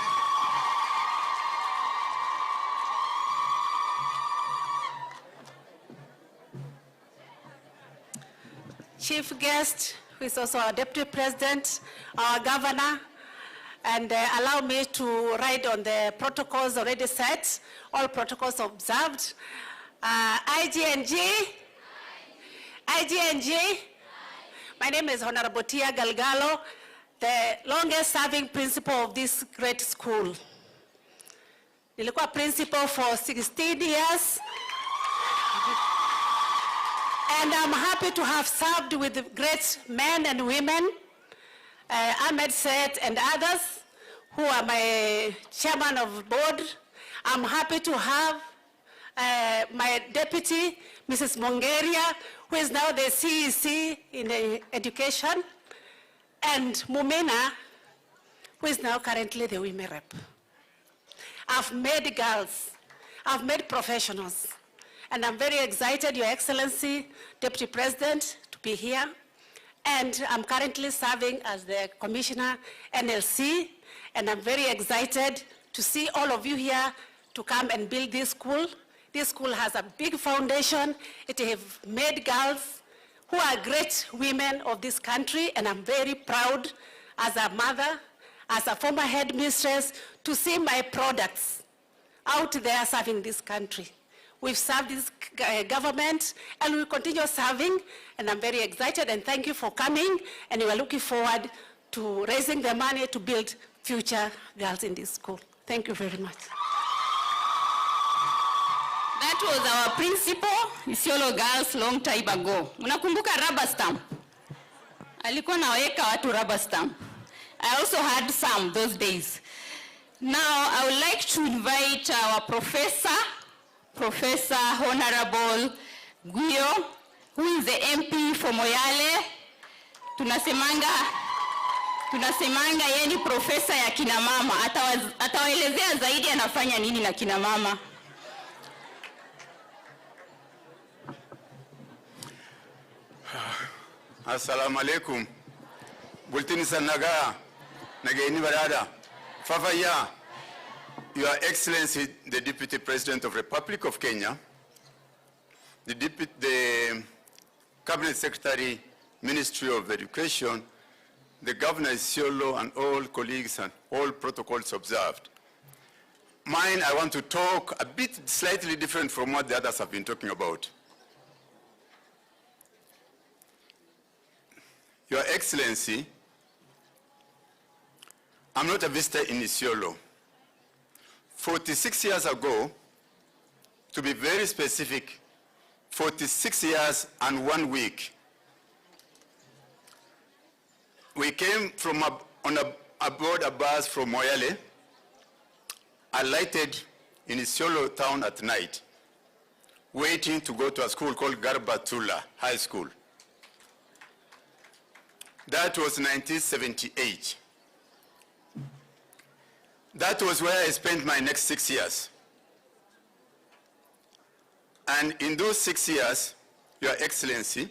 Chief guest, who is also our deputy president, our governor, and allow me to write on the protocols already set, all protocols observed. IGNG. My name is Honorable Tia Galgalo, the longest serving principal of this great school. Nilikuwa principal for 16 years. And I'm happy to have served with great men and women, Ahmed Said and others, who are my chairman of board. I'm happy to have my deputy, Mrs. Mongeria, who is now the CEC in education, and Mumena, who is now currently the women rep. I've made girls, I've made professionals, and I'm very excited, Your Excellency, Deputy President, to be here. And I'm currently serving as the Commissioner NLC, and I'm very excited to see all of you here to come and build this school. This school has a big foundation. It has made girls who are great women of this country, and I'm very proud as a mother, as a former headmistress, to see my products out there serving this country. We've served this government, and we continue serving, and I'm very excited, and thank you for coming, and we are looking forward to raising the money to build future girls in this school. Thank you very much. That was our principal, Isiolo Girls, long time ago. Unakumbuka rubber stamp? Alikuwa naweka watu rubber stamp. I also had some those days. Now, I would like to invite our Professor Honorable Guyo, who is the MP for Moyale. Tunasemanga yeye ni profesa ya kina mama. Atawaelezea zaidi anafanya nini na kina mama. Assalamu alaikum. Bultini sanaga nagaini barada. Fafaya. Your Excellency, the Deputy President of the Republic of Kenya, the Cabinet Secretary, Ministry of Education, the governor of Isiolo and all colleagues and all protocols observed. Mine, I want to talk a bit slightly different from what the others have been talking about. Your Excellency, I'm not a visitor in Isiolo. 46 years ago, to be very specific, 46 years and 1 week, we came from aboard a bus from Moyale, alighted in Isiolo town at night, waiting to go to a school called Garbatula High School. That was 1978. That was where I spent my next 6 years. And in those 6 years, Your Excellency,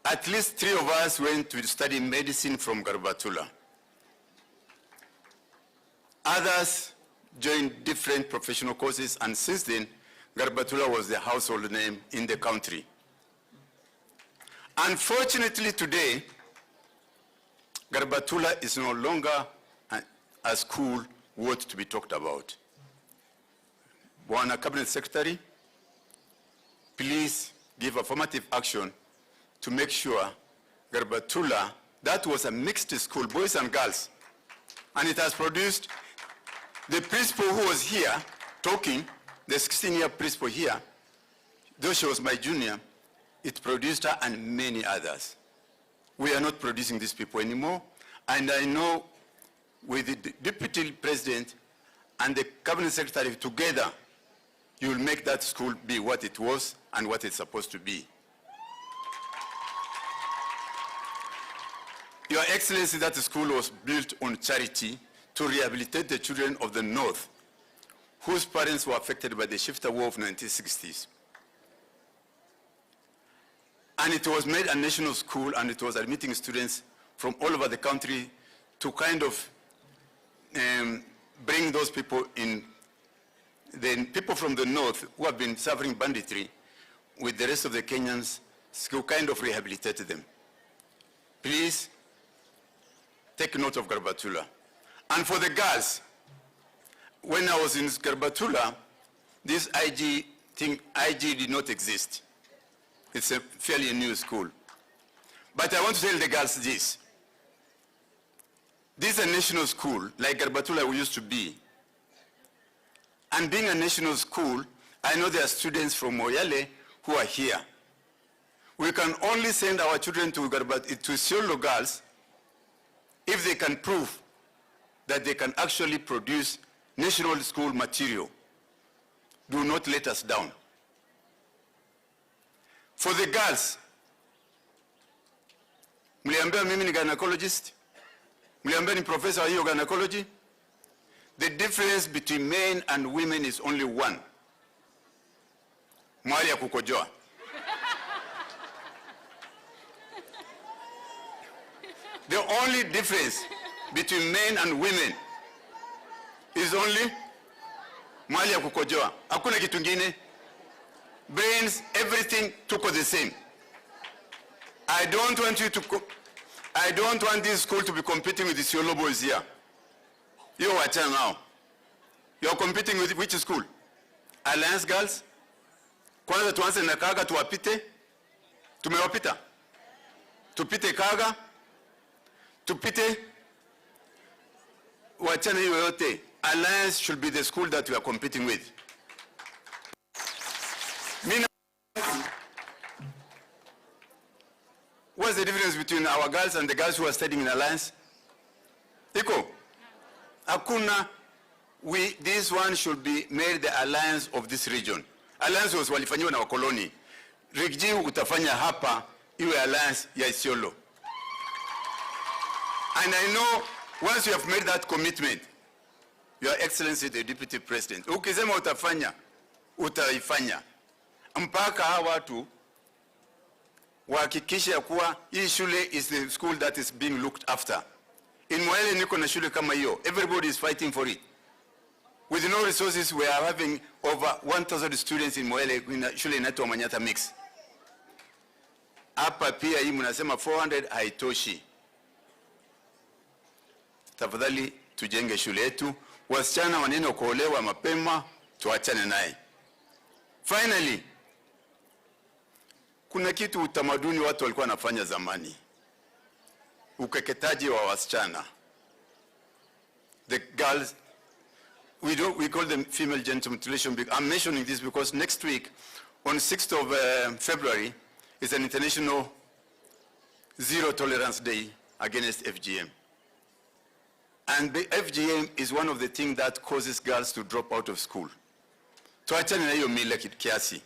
at least 3 of us went to study medicine from Garbatula. Others joined different professional courses, and since then, Garbatula was the household name in the country. Unfortunately today, Garbatula is no longer a school worth to be talked about. Bwana Cabinet Secretary, please give affirmative action to make sure Garbatula, that was a mixed school, boys and girls, and it has produced the principal who was here talking, the 16-year principal here, though she was my junior, it produced her and many others. We are not producing these people anymore, and I know with the Deputy President and the Cabinet Secretary together, you will make that school be what it was and what it's supposed to be. Your Excellency, that school was built on charity to rehabilitate the children of the North, whose parents were affected by the Shifter War of 1960s. And it was made a national school, and it was admitting students from all over the country to kind of bring those people in, the people from the North who have been suffering banditry with the rest of the Kenyans, to kind of rehabilitate them. Please take note of Garbatula. And for the girls, when I was in Garbatula, this IG did not exist. It's a fairly new school. But I want to tell the girls this. This is a national school, like Garbatula used to be. And being a national school, I know there are students from Moyale who are here. We can only send our children to Isiolo girls if they can prove that they can actually produce national school material. Do not let us down. For the girls, mliambia mimi ni gynecologist, mliambia ni professor wa hiyo gynecology. The difference between men and women is only one. Mahali ya kukojoa. The only difference between men and women is only mahali ya kukojoa. Hakuna kitu kingine. Brains, everything tuko the same. I don't want this school to be competing with the Isiolo boys here. You watch now. You're competing with which school? Alliance Girls? Kwanza tuanze na Kaga tuwapite. Tumewapita. Tupite Kaga. Tupite. Wachana hiyo yote. Alliance should be the school that we are competing with. What's the difference between our girls and the girls who are studying in Alliance? Iko? Hakuna. This one should be made the alliance of this region. Alliance was walifanyiwa na wakoloni. Rigji utafanya hapa iwe alliance ya Isiolo. And I know once you have made that commitment, Your Excellency the Deputy President, ukisema utafanya, utaifanya. Mpaka hawa watu wahakikisha kuwa hii shule is the school that is being looked after. In Moyale niko na shule kama hiyo. Everybody is fighting for it. With no resources, we are having over 1,000 students in Moyale in shule inaitwa Manyata Mix. Hapa pia hii mnasema 400 haitoshi. tafadhali tujenge shule yetu. Wasichana wanene kuolewa mapema, tuachane naye. Finally, kuna kitu utamaduni watu walikuwa wanafanya zamani. Ukeketaji wa wasichana. The girls, we call them female genital mutilation. I'm mentioning this because next week, on 6th of February, is an International Zero Tolerance Day against FGM. And the FGM is one of the things that causes girls to drop out of school. Tuachane na hiyo mila kiasi.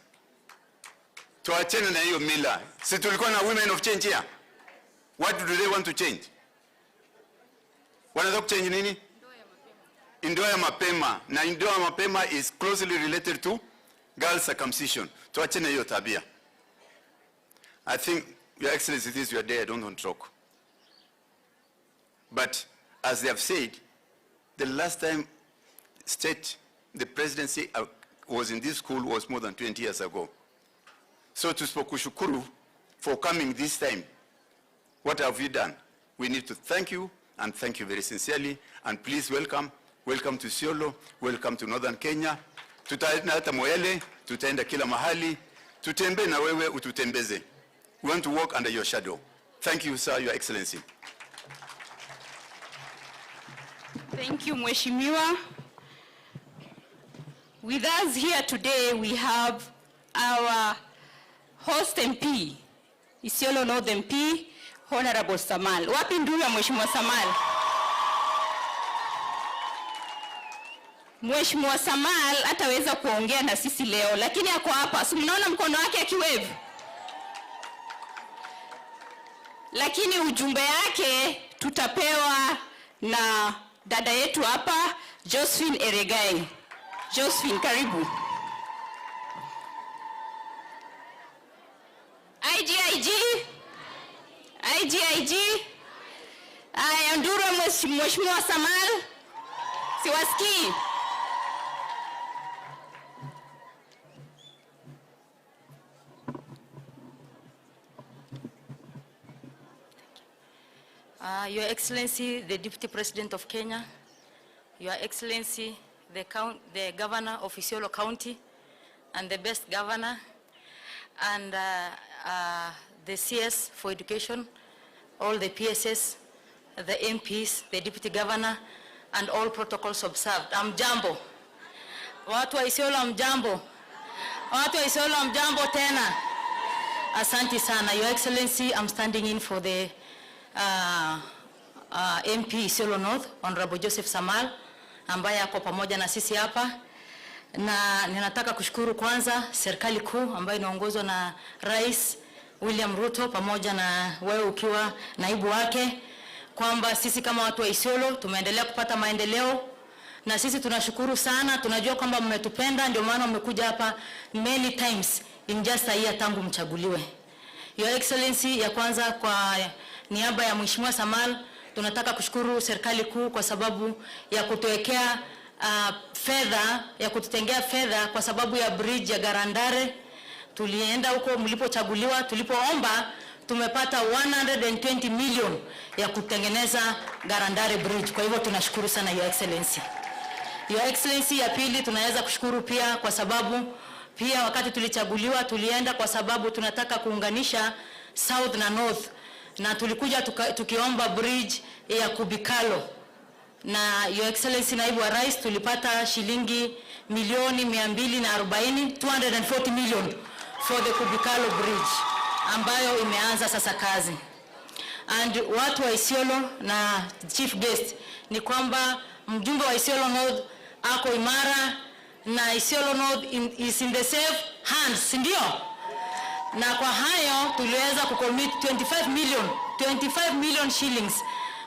Tuachane na hiyo mila. Si tulikuwa na women of change here? What do they want to change? Wanataka kuchange nini? Ndoa ya mapema. Na ndoa ya mapema is closely related to girl circumcision. Tuachane na hiyo tabia. I think, Your Excellency, this your day, I don't want to talk. But as they have said, the last time the presidency was in this school was more than 20 years ago. So to Spokushukuru for coming this time, what have you done? We need to thank you, and thank you very sincerely, and please welcome to Isiolo, welcome to Northern Kenya. Tutaenda hata Moyale, tutaenda kila mahali, tutembe na wewe ututembeze. We want to walk under your shadow. Thank you, sir, Your Excellency. Thank you, Mheshimiwa. With us here today, we have our host MP, Isiolo North MP, Honorable Samal. Wapi ndugu ya Mheshimiwa Samal? Mheshimiwa Samal hataweza kuongea na sisi leo, lakini ako hapa. Si mnaona mkono wake akiwave? Lakini ujumbe yake tutapewa na dada yetu hapa, Josephine Eregai. Josephine, karibu. IGIG. Aya, nduru Mheshimiwa Samal. Siwasikii. Your Excellency, the Deputy President of Kenya, Your Excellency, the Governor of Isiolo County, and the best governor, and the CS for Education, all the PSS, the MPs, the Deputy Governor, and all protocols observed. Amjambo. Watu wa Isiolo amjambo. Watu wa Isiolo amjambo tena. Asante sana. Your Excellency, I'm standing in for the MP Isiolo North, Honorable Joseph Samal, ambaye ako pamoja na sisi hapa. Na ninataka kushukuru kwanza serikali kuu ambayo inaongozwa na Rais William Ruto pamoja na wewe ukiwa naibu wake, kwamba sisi kama watu wa Isiolo tumeendelea kupata maendeleo, na sisi tunashukuru sana. Tunajua kwamba mmetupenda, ndio maana mmekuja hapa many times in just a year tangu mchaguliwe. Your Excellency, ya kwanza kwa niaba ya Mheshimiwa Samal, tunataka kushukuru serikali kuu kwa sababu ya kutuwekea fedha, ya kututengea fedha kwa sababu ya bridge ya Garandare. Tulienda huko mlipochaguliwa, tulipoomba tumepata 120 million ya kutengeneza Garandare bridge. Kwa hivyo tunashukuru sana Your Excellency. Your Excellency, ya pili tunaweza kushukuru pia kwa sababu pia wakati tulichaguliwa tulienda kwa sababu tunataka kuunganisha South na North, na tulikuja tukiomba bridge ya Kubikalo, na Your Excellency naibu wa Rais tulipata shilingi milioni 240, 240 million for the Kubikalo bridge ambayo imeanza sasa kazi. And watu wa Isiolo na chief guest ni kwamba mjumbe wa Isiolo North ako imara, na Isiolo North is in the safe hands, ndio? Na kwa hayo tuliweza kucommit 25 million shillings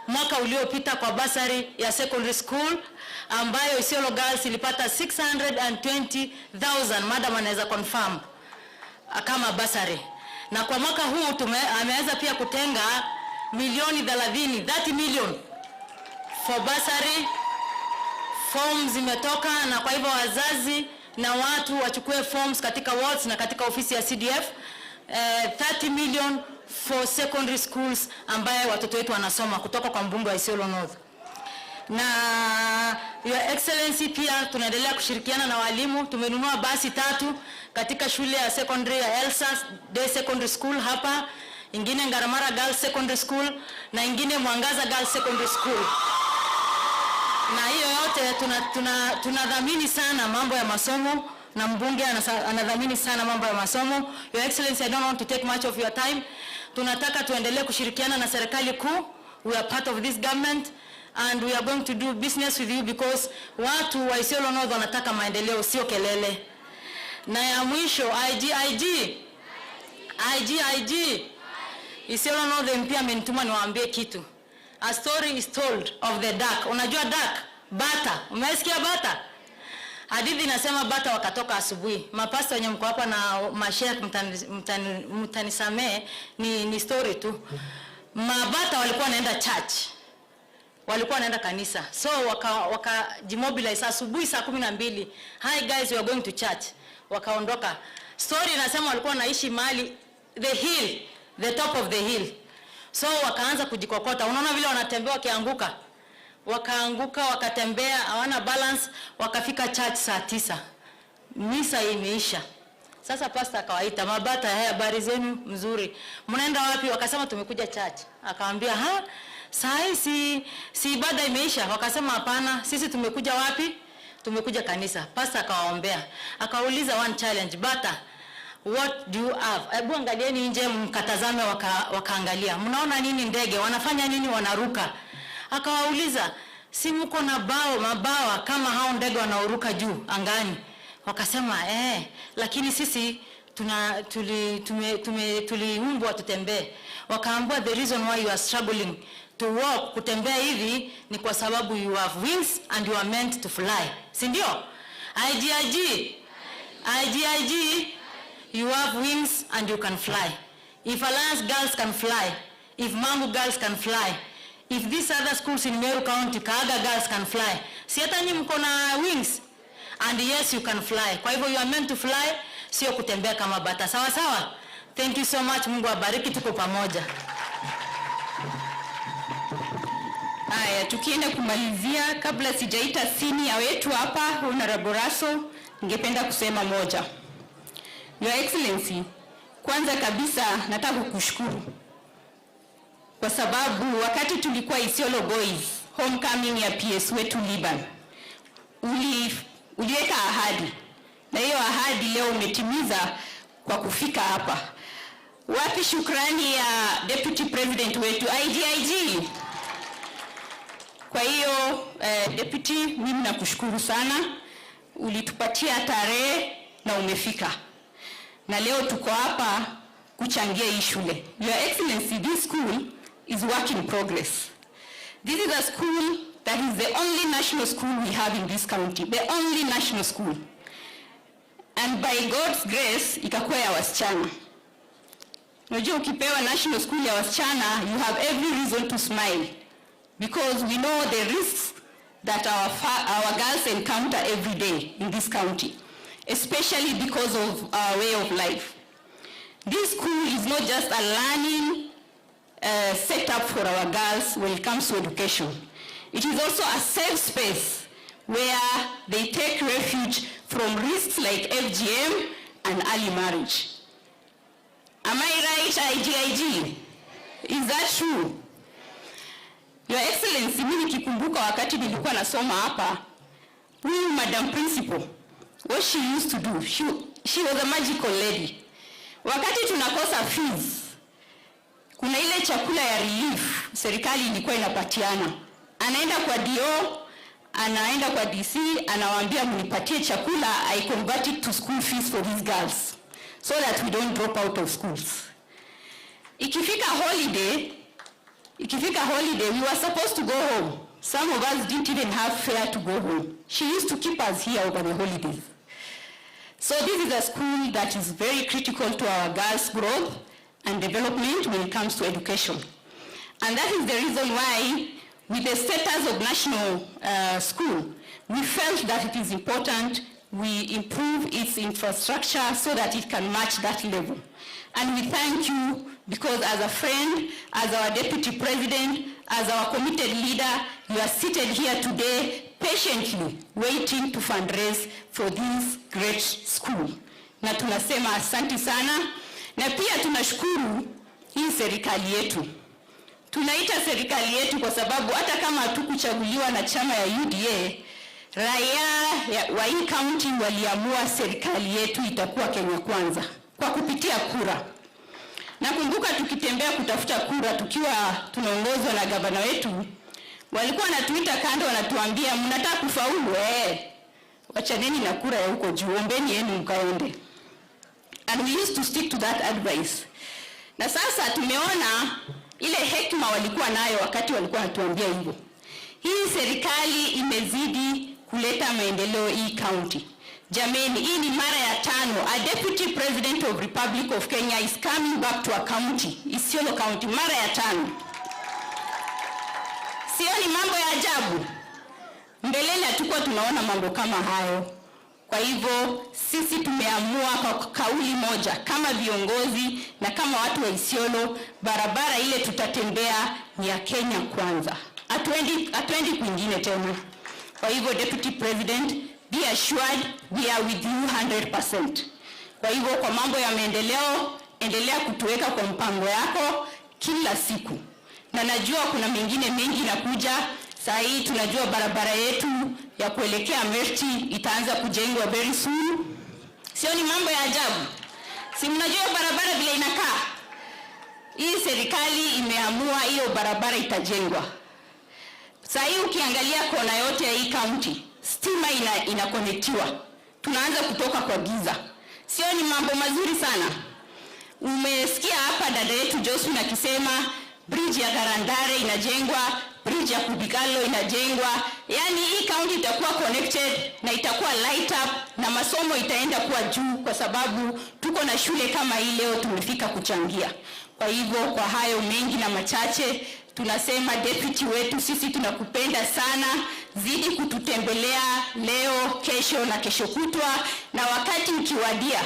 mwaka uliopita kwa basari ya secondary school ambayo Isiolo Girls ilipata 620,000. Madam anaweza confirm kama basari. Na kwa mwaka huu ameweza pia kutenga milioni 30 million for basari. Forms zimetoka, na kwa hivyo wazazi na watu wachukue forms katika wards na katika ofisi ya CDF. 30 million for secondary schools ambaye watoto wetu wanasoma kutoka kwa mbunge wa Isiolo North. Na Your Excellency, pia tunaendelea kushirikiana na walimu. Tumenunua basi 3 katika shule ya secondary ya Elsa Day Secondary School hapa, ingine Ngaramara Girls Secondary School na ingine Mwangaza Girls Secondary School. Na hiyo yote tunadhamini sana mambo ya masomo, na mbunge anadhamini sana mambo ya masomo. Your Excellency, I don't want to take much of your time. Tunataka tuendelee kushirikiana na serikali kuu. We are part of this government and we are going to do business with you because watu wa Isiolo North wanataka maendeleo, sio kelele. Na ya mwisho, IG Isiolo North MP amenituma niwaambie kitu. A story is told of the duck. Unajua duck? Bata. Umesikia bata? Hadithi inasema bata wakatoka asubuhi. Mapasta wenye mko hapa na masheikh mtanisamee, ni story tu. Mabata walikuwa wanaenda church. Walikuwa wanaenda kanisa. So waka asubuhi saa 12. Hi guys, we are going to church. Wakaondoka. Story inasema walikuwa wanaishi mahali the top of the hill. So wakaanza kujikokota. Unaona vile wanatembea wakianguka. Wakaanguka, wakatembea, hawana balance, wakafika church saa 9. Misa imeisha. Sasa pastor akawaita, mabata, habari zenu mzuri. Mnaenda wapi? Wakasema tumekuja church. Akawaambia, saa hii si ibada imeisha? Wakasema hapana, sisi tumekuja wapi? Tumekuja kanisa. Pastor akawaombea. Akauliza one challenge, bata, what do you have? Hebu angalieni nje, mkatazame. Wakaangalia. Mnaona nini? Ndege wanafanya nini? Wanaruka. Akawauliza, si mko na mabawa kama hao ndege wanaoruka juu angani? Wakasema lakini sisi tuliumbwa tutembee. Wakaambia the reason why you are struggling to walk, kutembea hivi, ni kwa sababu you have wings and you are meant to fly. Si ndio? IG, you have wings and you can fly. If Alliance girls can fly, if Mangu girls can fly, if these other schools in Meru County, Kaaga girls can fly, si hata nyinyi mko na wings? And yes, you can fly. Kwa hivyo you are meant to fly, sio kutembea kama bata. Sawa sawa? Thank you so much. Mungu abariki, tuko pamoja. Haya, tukienda kumalizia, kabla sijaita senior wetu hapa, Honorable Raso, ningependa kusema moja. Your Excellency, kwanza kabisa nataka kukushukuru. Kwa sababu wakati tulikuwa Isiolo Boys homecoming ya PS wetu Liban, uliweka ahadi. Na hiyo ahadi leo umetimiza kwa kufika hapa. Wapi shukrani ya Deputy President wetu IG? Kwa hiyo Deputy, mimi nakushukuru sana. Ulitupatia tarehe na umefika. Na leo tuko hapa kuchangia hii shule. Your Excellency, this school is work in progress. This is a school that is the only national school we have in this county. The only national school. And by God's grace, ikakuwa ya wasichana. Unajua ukipewa national school ya wasichana, you have every reason to smile. Because we know the risks that our girls encounter every day in this county. Especially because of our way of life. This school is not just a learning set up for our girls when it comes to education. It is also a safe space where they take refuge from risks like FGM and early marriage. Am I right, IG? Is that true? Your Excellency, mimi nikikumbuka wakati nilikuwa nasoma hapa, huyu Madam Principal, what she used to do, she was a magical lady. Wakati tunakosa fees, kuna ile chakula ya relief serikali ilikuwa inapatiana. Anaenda kwa DO, anaenda kwa DC, anawaambia mnipatie chakula, I convert it to school fees for these girls so that we don't drop out of schools. Ikifika holiday, we were supposed to go home. Some of us didn't even have fare to go home. She used to keep us here over the holidays. So this is a school that is very critical to our girls' growth and development when it comes to education. And that is the reason why, with the status of national school, we felt that it is important we improve its infrastructure so that it can match that level. And we thank you because as a friend, as our Deputy President, as our committed leader, you are seated here today patiently waiting to fundraise for this great school. Na tunasema asante sana, na pia tunashukuru hii serikali yetu. Tunaita serikali yetu kwa sababu hata kama hatukuchaguliwa na chama ya UDA, raia wa hii county waliamua serikali yetu itakuwa Kenya Kwanza kwa kupitia kura. Nakumbuka tukitembea kutafuta kura tukiwa tunaongozwa na gavana wetu, walikuwa wanatuita kando wanatuambia mnataka kufaulu wachaneni na kura ya huko juu, ombeni yenu mkaende. And we used to stick to that advice. Na sasa tumeona ile hekima walikuwa nayo wakati walikuwa wanatuambia hivyo. Hii serikali imezidi kuleta maendeleo hii county. Jameni, hii ni mara ya 5. A deputy president of Republic of Kenya is coming back to a county, Isiolo County, mara ya 5. Sio ni mambo ya ajabu? Mbeleni hatukuwa tunaona mambo kama hayo. Kwa hivyo sisi tumeamua kwa kauli moja kama viongozi na kama watu wa Isiolo, barabara ile tutatembea ni ya Kenya Kwanza. Hatuendi kwingine tena. Kwa hivyo Deputy President, be assured we are with you 100%. Kwa hivyo kwa mambo ya maendeleo, endelea kutuweka kwa mpango yako kila siku. Na najua kuna mengine mengi nakuja. Saa hii tunajua barabara yetu ya kuelekea Merti itaanza kujengwa very soon. Sio ni mambo ya ajabu? Si mnajua barabara vile inakaa? Hii serikali imeamua hiyo barabara itajengwa. Saa hii ukiangalia kona yote ya hii county, stima inakonektiwa. Tunaanza kutoka kwa giza. Sio ni mambo mazuri sana? Umesikia hapa dada yetu Josephine akisema bridge ya Garandare inajengwa, bridge ya Kubikalo inajengwa. Yani hii county itakuwa connected na itakuwa light up na masomo itaenda kuwa juu kwa sababu tuko na shule kama hii leo tumefika kuchangia. Kwa hivyo kwa hayo mengi na machache tunasema deputy wetu, sisi tunakupenda sana, zidi kututembelea leo, kesho na kesho kutwa, na wakati ukiwadia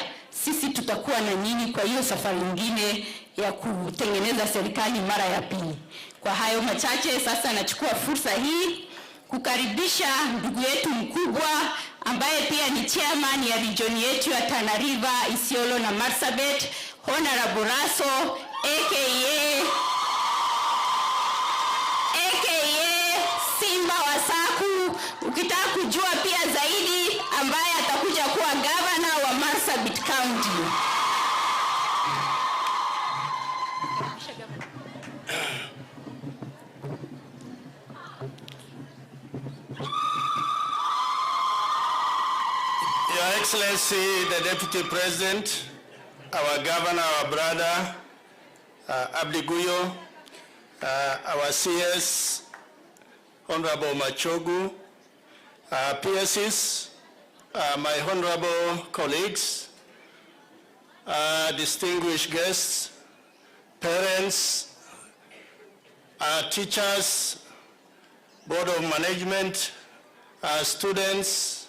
sisi tutakuwa na nyinyi kwa hiyo safari nyingine ya kutengeneza serikali mara ya pili. Kwa hayo machache sasa nachukua fursa hii kukaribisha ndugu yetu mkubwa ambaye pia ni chairman ya region yetu ya Tana River, Isiolo na Marsabit, Honorable Raso aka Simba wa Saku. Ukitaka kujua pia zaidi, ambaye atakuja kuwa governor wa Marsabit County. Your Excellency, the Deputy President, our Governor, our brother, Abdi Guyo, our CS, Honorable Machogu, PSs, my honorable colleagues, distinguished guests, parents, teachers, Board of Management, students,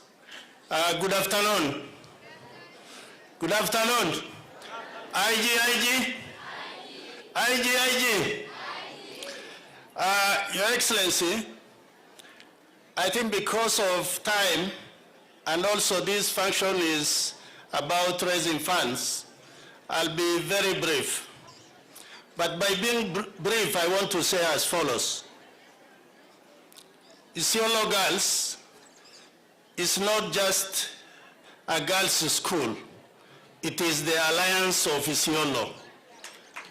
good afternoon. Good afternoon. IG. Your Excellency, I think because of time and also this function is about raising funds, I'll be very brief. But by being brief, I want to say as follows. Isiolo Girls is not just a girls' school. It is the alliance of Isiolo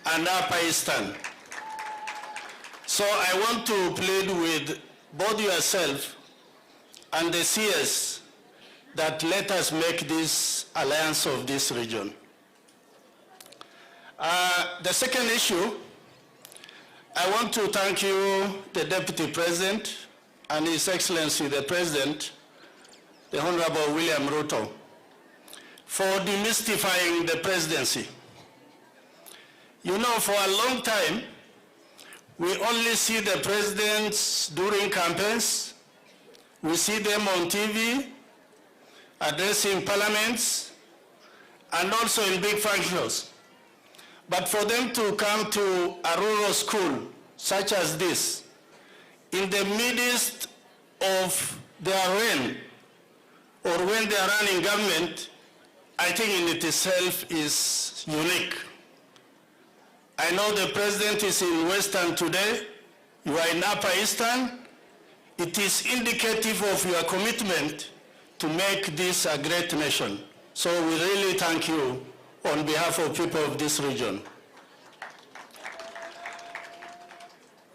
and Upper Eastern. So I want to plead with both yourself and the CS that let us make this alliance of this region. The second issue, I want to thank you, the Deputy President, and His Excellency the President, the Honorable William Ruto, for demystifying the presidency. You know, for a long time, we only see the presidents during campaigns. We see them on TV, addressing parliaments, and also in big functions. But for them to come to a rural school such as this, in the midst of their reign, or when they are running government, I think in itself is unique. I know the president is in Western today, you are in Upper Eastern. It is indicative of your commitment to make this a great nation. So we really thank you on behalf of people of this region.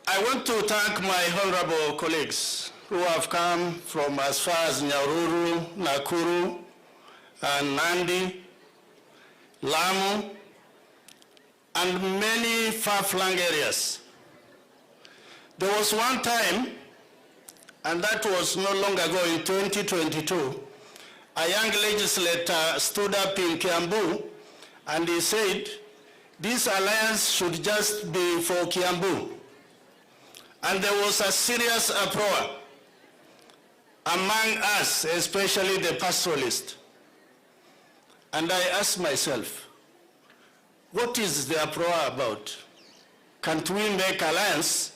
I want to thank my honorable colleagues who have come from as far as Nyahururu, Nakuru, and Nandi, Lamu, and many far-flung areas. There was one time, and that was no long ago in 2022, a young legislator stood up in Kiambu and he said, this alliance should just be for Kiambu. And there was a serious uproar among us, especially the pastoralists. And I asked myself, what is the uproar about? Can't we make alliance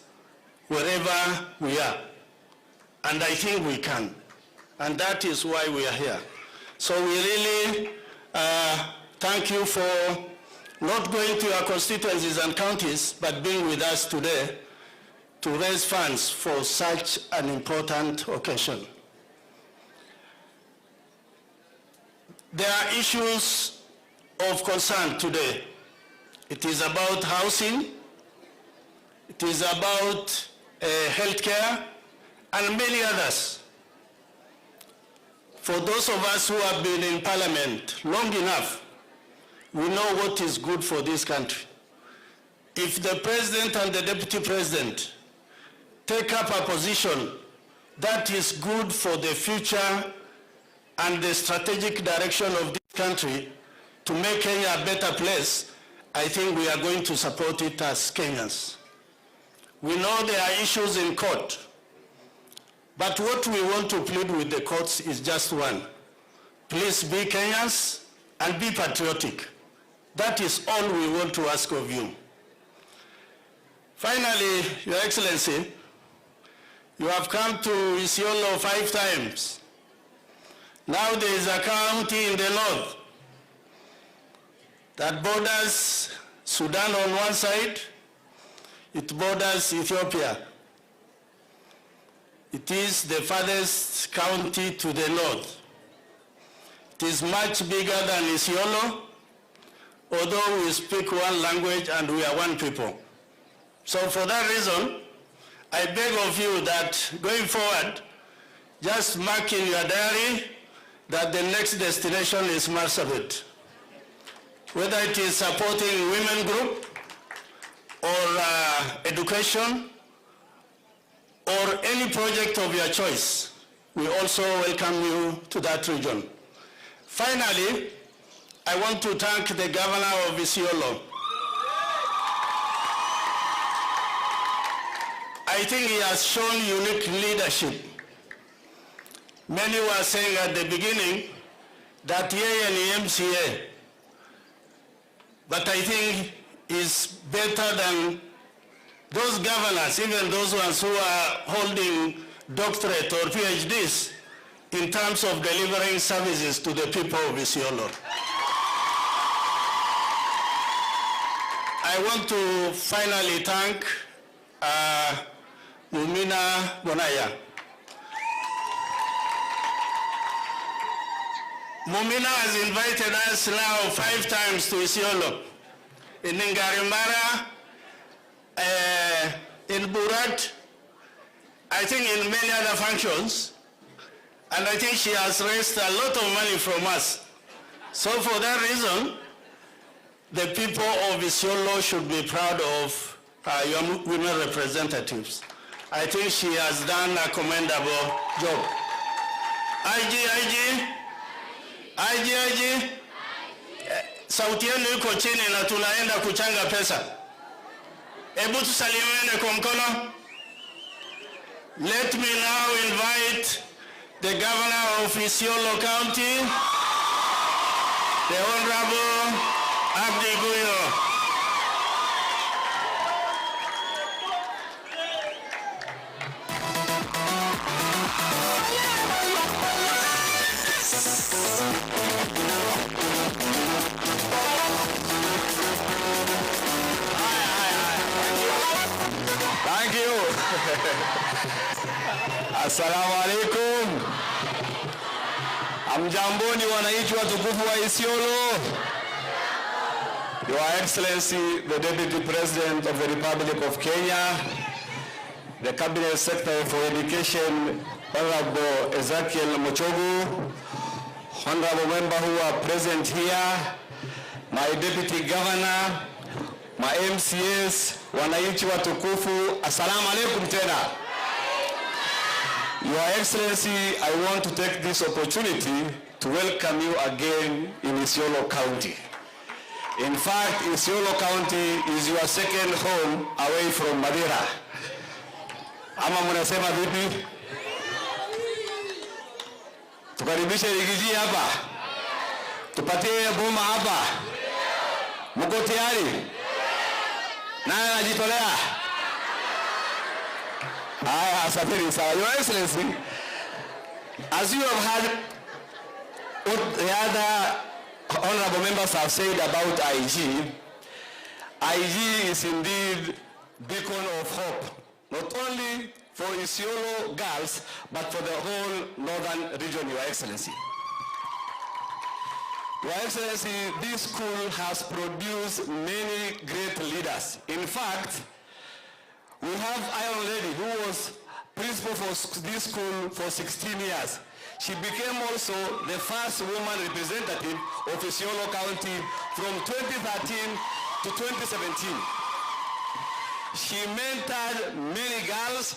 wherever we are? And I think we can. And that is why we are here. So we really thank you for not going to your constituencies and counties, but being with us today to raise funds for such an important occasion. There are issues of concern today. It is about housing, it is about healthcare, and many others. For those of us who have been in Parliament long enough, we know what is good for this country. If the President and the Deputy President take up a position that is good for the future and the strategic direction of this country to make Kenya a better place, I think we are going to support it as Kenyans. We know there are issues in court, but what we want to plead with the courts is just one. Please be Kenyans and be patriotic. That is all we want to ask of you. Finally, Your Excellency, you have come to Isiolo 5 times. Now there is a county in the north that borders Sudan on one side, it borders Ethiopia. It is the farthest county to the north. It is much bigger than Isiolo, although we speak one language and we are one people. So for that reason, I beg of you that going forward, just mark in your diary that the next destination is Marsabit. Whether it is supporting women group or education or any project of your choice, we also welcome you to that region. Finally, I want to thank the governor of Isiolo. I think he has shown unique leadership. Many were saying at the beginning that he is an MCA, but I think is better than those governors, even those ones who are holding doctorate or PhDs in terms of delivering services to the people of Isiolo. I want to finally thank Mumina Bonaya. Mumina has invited us now 5 times to Isiolo. In Ngarimara, in Burat, I think in many other functions, and I think she has raised a lot of money from us. So for that reason, the people of Isiolo should be proud of your women representatives. I think she has done a commendable job. IG, sauti yenu iko chini na tunaenda kuchanga pesa. Hebu tusalimiane kwa mkono. Let me now invite the governor of Isiolo County, the Honorable Abdi Guyo. you. Assalamu alaikum. Amjamboni wananchi watukufu wa Isiolo. Your Excellency, the Deputy President of the Republic of Kenya, the Cabinet Secretary for Education, Honorable Ezekiel Mochogu, Honorable Member who are present here, my Deputy Governor, my MCAs, wananchi watukufu, assalamu alaikum tena. Your Excellency, I want to take this opportunity to welcome you again in Isiolo County. In fact, Isiolo County is your second home away from Madeira. Ama mnasema vipi? Tukaribishe Rigiji hapa. Tupatie boma hapa. Mko tayari? Nani anajitolea? Haya, asanteni sana. Your Excellency, as you have heard what the other honorable members have said about IG, IG is indeed beacon of hope, not only for Isiolo girls, but for the whole northern region, Your Excellency. Your Excellency, this school has produced many great leaders. In fact, we have Iron Lady who was principal for this school for 16 years. She became also the first woman representative of Isiolo County from 2013 to 2017. She mentored many girls,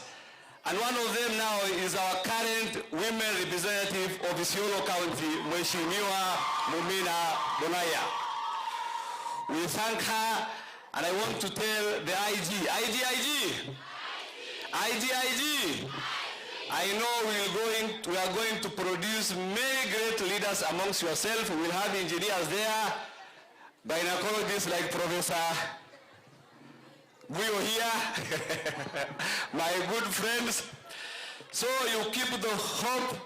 and one of them now is our current women representative of Isiolo County, Mheshimiwa Mumina Bonaya. We thank her, and I want to tell the IG. I know we are going to produce many great leaders amongst yourself. We will have engineers there, gynecologists like Professor Guyo here, my good friends. So you keep the hope,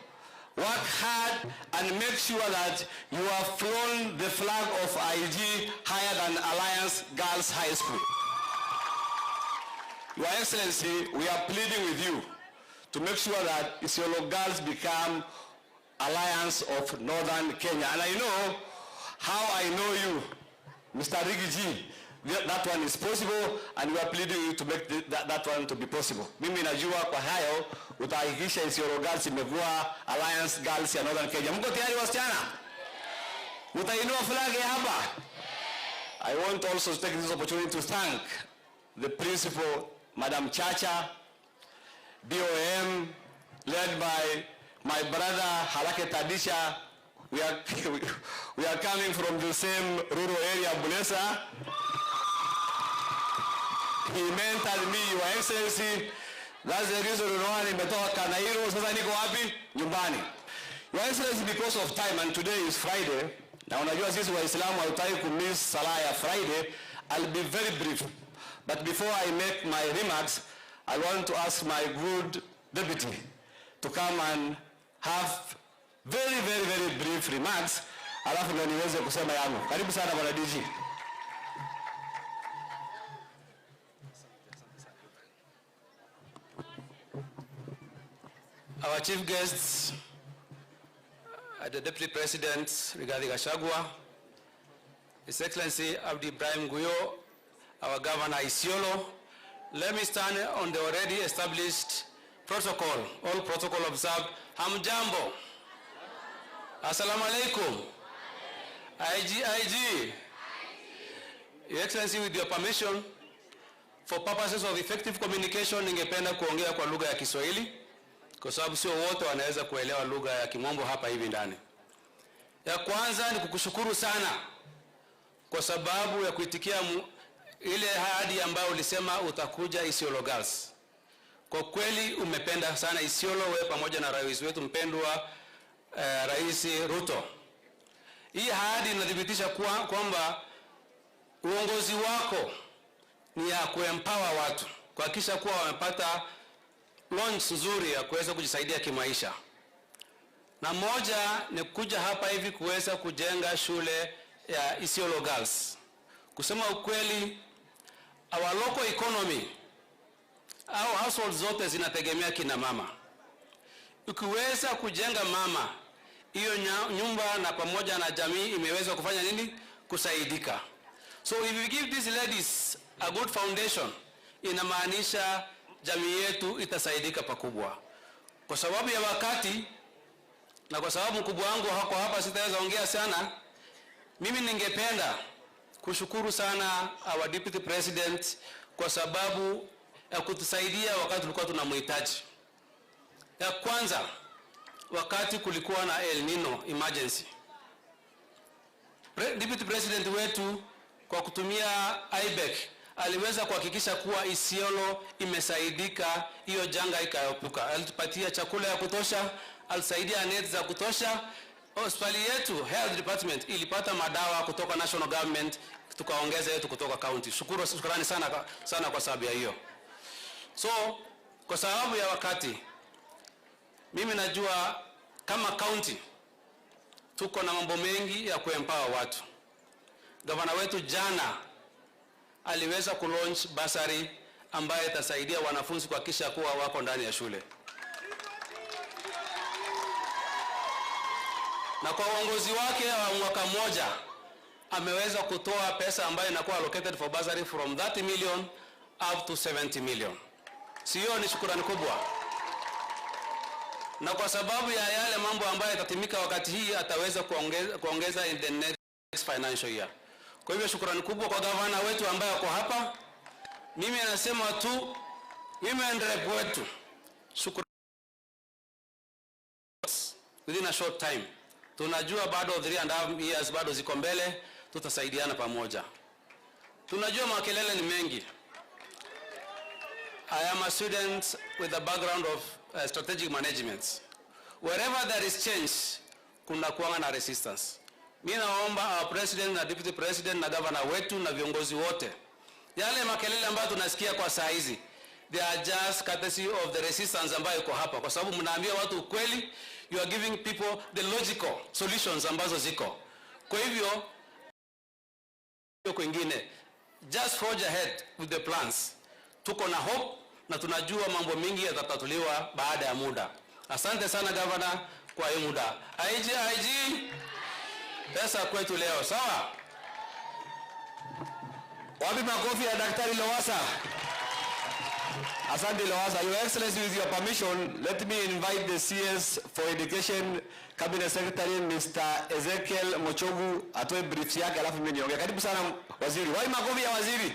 work hard, and make sure that you have flown the flag of IG higher than Alliance Girls High School. Your Excellency, we are pleading with you to make sure that Isiolo girls become Alliance of Northern Kenya. And I know how I know you, Mr. Rigiji. That one is possible, and we are pleading you to make that one to be possible. Mimi najua kwa hayo utahakikisha Isiolo girls imekuwa Alliance Girls ya Northern Kenya. Mko tayari wasichana? Mtainua flag hapa? I want also to take this opportunity to thank the principal, Madam Chacha, BOM, led by my brother Halake Tadisha. We are coming from the same rural area, Bulesa. He mentored me, Your Excellency. That's the reason why nimetoka Kanairo, sasa niko wapi? Nyumbani. Your Excellency, because of time, and today is Friday, na unajua sisi Waislamu hatutaki kumiss Salah ya Friday, I'll be very brief. But before I make my remarks, I want to ask my good deputy to come and have very, very, very brief remarks, alafu ndio niweze kusema yangu. Karibu sana Bwana DG. Our chief guests, the Deputy President Rigathi Gachagua, His Excellency Abdi Ibrahim Guyo, our Governor Isiolo. Let me stand on the already established protocol, all protocol observed. Hamjambo. Assalamu alaikum. IG. Your Excellency, with your permission, for purposes of effective communication, ningependa kuongea kwa lugha ya Kiswahili, kwa sababu sio wote wanaweza kuelewa lugha ya Kimombo hapa hivi ndani. Ya kwanza ni kukushukuru sana kwa sababu ya kuitikia ile ahadi ambayo ulisema utakuja Isiolo Girls. Kwa kweli umependa sana Isiolo, wewe pamoja na rais wetu mpendwa Rais Ruto. Hii ahadi inadhibitisha kwamba uongozi wako ni ya kuempower watu, kuhakikisha kuwa wamepata launch nzuri ya kuweza kujisaidia kimaisha. Na moja ni kuja hapa hivi kuweza kujenga shule ya Isiolo Girls. Kusema ukweli, our local economy au household zote zinategemea kina mama. Ukiweza kujenga mama, hiyo nyumba na pamoja na jamii imeweza kufanya nini? Kusaidika. So if we give these ladies a good foundation, inamaanisha jamii yetu itasaidika pakubwa. Kwa sababu ya wakati na kwa sababu mkubwa wangu hako hapa, sitaweza ongea sana. Mimi ningependa kushukuru sana our deputy president kwa sababu ya kutusaidia wakati tulikuwa tunamhitaji. Ya kwanza, wakati kulikuwa na El Nino emergency, deputy president wetu kwa kutumia IBEC aliweza kuhakikisha kuwa Isiolo imesaidika, hiyo janga ikaepuka. Alitupatia chakula ya kutosha, alisaidia net za kutosha. Hospitali yetu health department ilipata madawa kutoka national government, tukaongeza yetu kutoka county. Shukrani sana kwa sababu ya hiyo. So kwa sababu ya wakati, mimi najua kama county tuko na mambo mengi ya kuempower watu. Gavana wetu jana aliweza kulaunch basari ambaye itasaidia wanafunzi kuhakikisha kuwa wako ndani ya shule. Na kwa uongozi wake wa mwaka mmoja ameweza kutoa pesa ambayo inakuwa allocated for bursary from 30 million up to 70 million. Sio ni shukrani kubwa. Na kwa sababu ya yale mambo ambayo yatatimika wakati hii, ataweza kuongeza in the next financial year. Kwa hivyo shukrani kubwa kwa gavana wetu ambaye ako hapa. Mimi nasema tu, mimi and rep wetu, shukrani within a short time. Tunajua bado 3.5 years bado ziko mbele, tutasaidiana pamoja. Tunajua makelele ni mengi. I am a student with a background of strategic management. Wherever there is change, kuna kuanga na resistance. Mimi naomba our president na deputy president na governor wetu na viongozi wote, yale makelele ambayo tunasikia kwa saa hizi, they are just courtesy of the resistance ambayo iko hapa, kwa sababu mnaambia watu ukweli, you are giving people the logical solutions ambazo ziko. Kwa hivyo kwingine, just forge ahead with the plans. Tuko na hope na tunajua mambo mingi yatatatuliwa baada ya muda. Asante sana governor kwa hiyo muda. IG pesa kwetu leo, sawa? Wapi makofi ya Daktari Lowassa? Asante Lowassa. Your Excellency, with your permission, let me invite the CS for Education Cabinet Secretary Mr. Ezekiel Mochogu atoe briefs yake alafu mimi niongee. Karibu sana waziri. Wapi makofi ya waziri?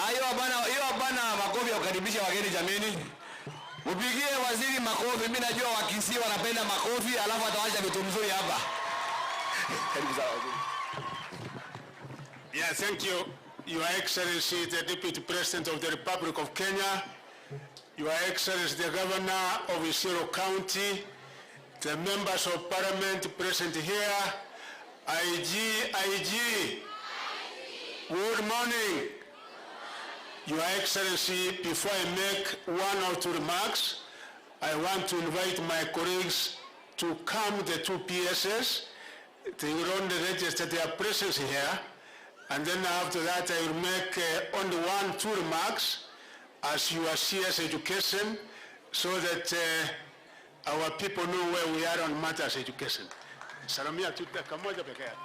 Hiyo bana makofi ya kukaribisha wageni jameni. Mpigie waziri makofi. Mimi najua Wakisii wanapenda makofi, alafu atawasha vitu mzuri hapa. Karibu sana waziri. Yeah, thank you, Your Excellency, the Deputy President of the Republic of Kenya, Your Excellency, the Governor of Isiolo County, the members of Parliament present here, IG, good morning. Your Excellency, before I make 1 or 2 remarks, I want to invite my colleagues to come the 2 PSs. They will only register their presence here, and then after that I will make only 1-2 remarks as your CS education, so that our people know where we are on matters education. Salamia tutaka moja peke yake.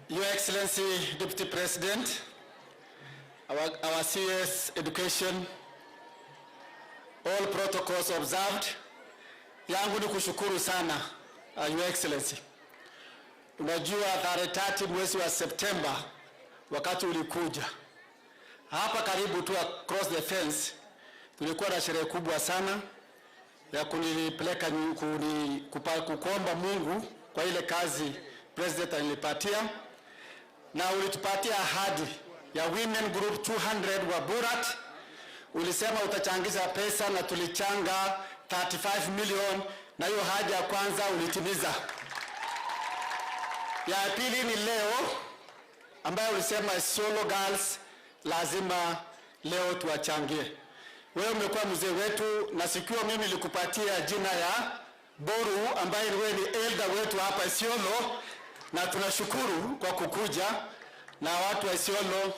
Your Excellency, Deputy President, our CS education, all protocols observed. Yangu ni kushukuru sana, Your Excellency. Unajua tarehe 3 mwezi wa September, wakati ulikuja hapa karibu tu across the fence, tulikuwa na sherehe kubwa sana ya kunipeleka kuomba Mungu kwa ile kazi President alinipatia, na ulitupatia ahadi ya women group 200 wa Burat. Ulisema utachangiza pesa na tulichanga 35 million, na hiyo haja ya kwanza ulitimiza. Ya pili ni leo ambayo ulisema Isiolo girls lazima leo tuwachangie. Wewe umekuwa mzee wetu, na sikio mimi nilikupatia jina ya Boru ambaye wewe ni elder wetu hapa Isiolo, na tunashukuru kwa kukuja, na watu wa Isiolo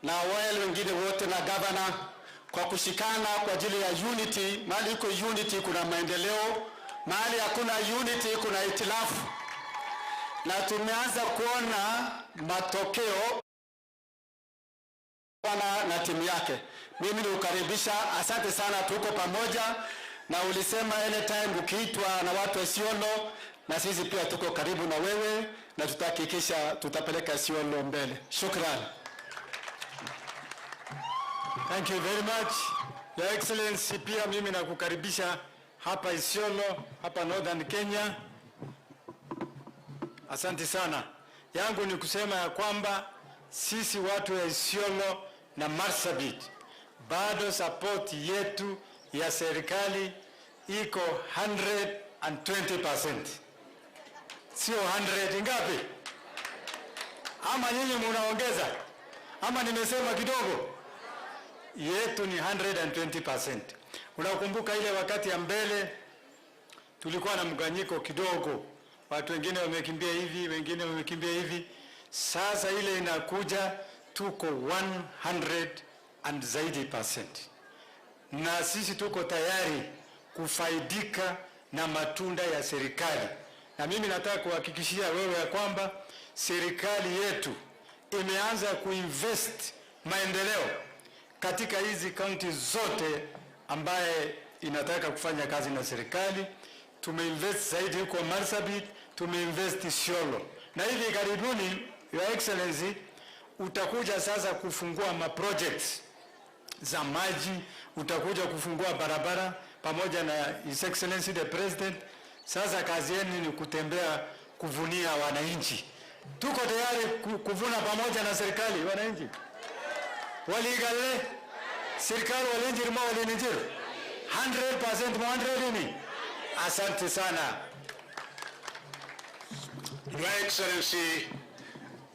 na wale wengine wote na governor kwa kushikana kwa ajili ya unity. Mahali iko unity kuna maendeleo, mahali hakuna unity kuna itilafu, na tumeanza kuona matokeo na timu yake. Mimi nikukaribisha, asante sana, tuko pamoja, na ulisema anytime ukiitwa na watu wa Isiolo, na sisi pia tuko karibu na wewe, na tutahakikisha tutapeleka Isiolo mbele. Shukrani. Thank you very much, Your Excellency. Pia mimi nakukaribisha hapa Isiolo, hapa Northern Kenya. Asante sana. Yangu ni kusema ya kwamba sisi watu wa Isiolo na Marsabit bado support yetu ya serikali iko 120%. Sio 100 ngapi? Ama nyinyi munaongeza? Ama nimesema kidogo? Yetu ni 120%. Unakumbuka ile wakati ya mbele tulikuwa na mganyiko kidogo, watu wengine wamekimbia hivi, wengine wamekimbia hivi. Sasa ile inakuja tuko 100 and zaidi %, na sisi tuko tayari kufaidika na matunda ya serikali. Na mimi nataka kuhakikishia wewe ya kwamba serikali yetu imeanza kuinvest maendeleo katika hizi kaunti zote ambaye inataka kufanya kazi na serikali. Tumeinvest zaidi huko Marsabit, tumeinvest Isiolo, na hivi karibuni, Your Excellency, utakuja sasa kufungua projects za maji, utakuja kufungua barabara pamoja na His Excellency the President. Sasa kazi yenu ni kutembea kuvunia wananchi. Tuko tayari kuvuna pamoja na serikali wananchi. Waligale serikali walinjiri ma walinjiri 100% 100 ni. Asante sana. Your Excellency,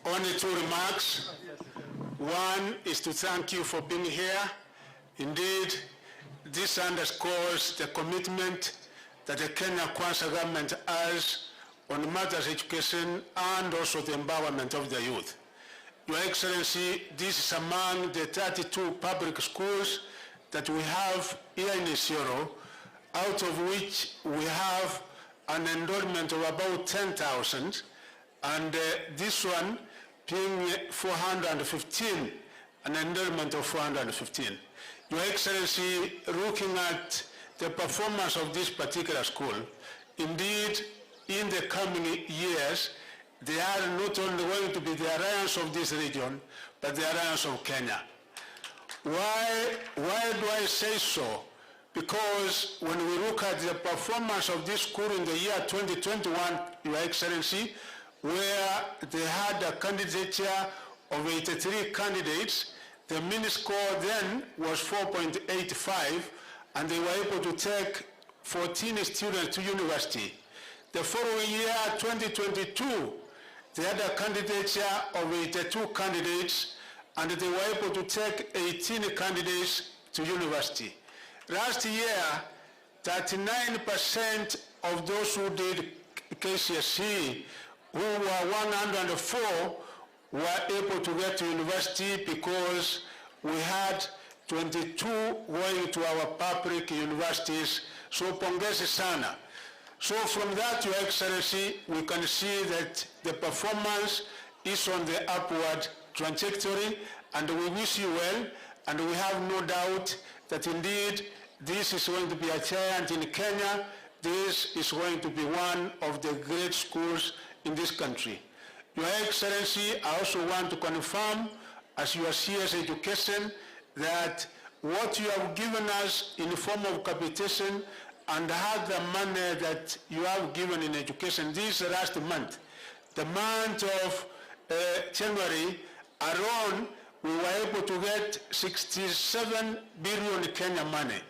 only 2 remarks. One is to thank you for being here. Indeed, this underscores the commitment that the Kenya Kwanza government has on matters of education and also the empowerment of the youth. Your Excellency, this is among the 32 public schools that we have here in Isiolo, out of which we have an enrollment of about 10,000, and this one being 415, an enrollment of 415. Your Excellency, looking at the performance of this particular school, indeed, in the coming years, they are not only going to be the alliance of this region, but the alliance of Kenya. Why do I say so? Because when we look at the performance of this school in the year 2021, Your Excellency, where they had a candidature of 83 candidates, the mini score then was 4.85, and they were able to take 14 students to university. The following year, 2022, they had a candidature of 82 candidates, and they were able to take 18 candidates to university. Last year, 39% of those who did KCSE, who were 104, were able to get to university because we had 22 going to our public universities. So pongezi sana. So from that, Your Excellency, we can see that the performance is on the upward trajectory, and we wish you well, and we have no doubt that indeed this is going to be a giant in Kenya. This is going to be one of the great schools in this country. Your Excellency, I also want to confirm, as your CS Education, that what you have given us in the form of capitation and had the money that you have given in education this last month, the month of January alone, we were able to get 67 billion Kenya money,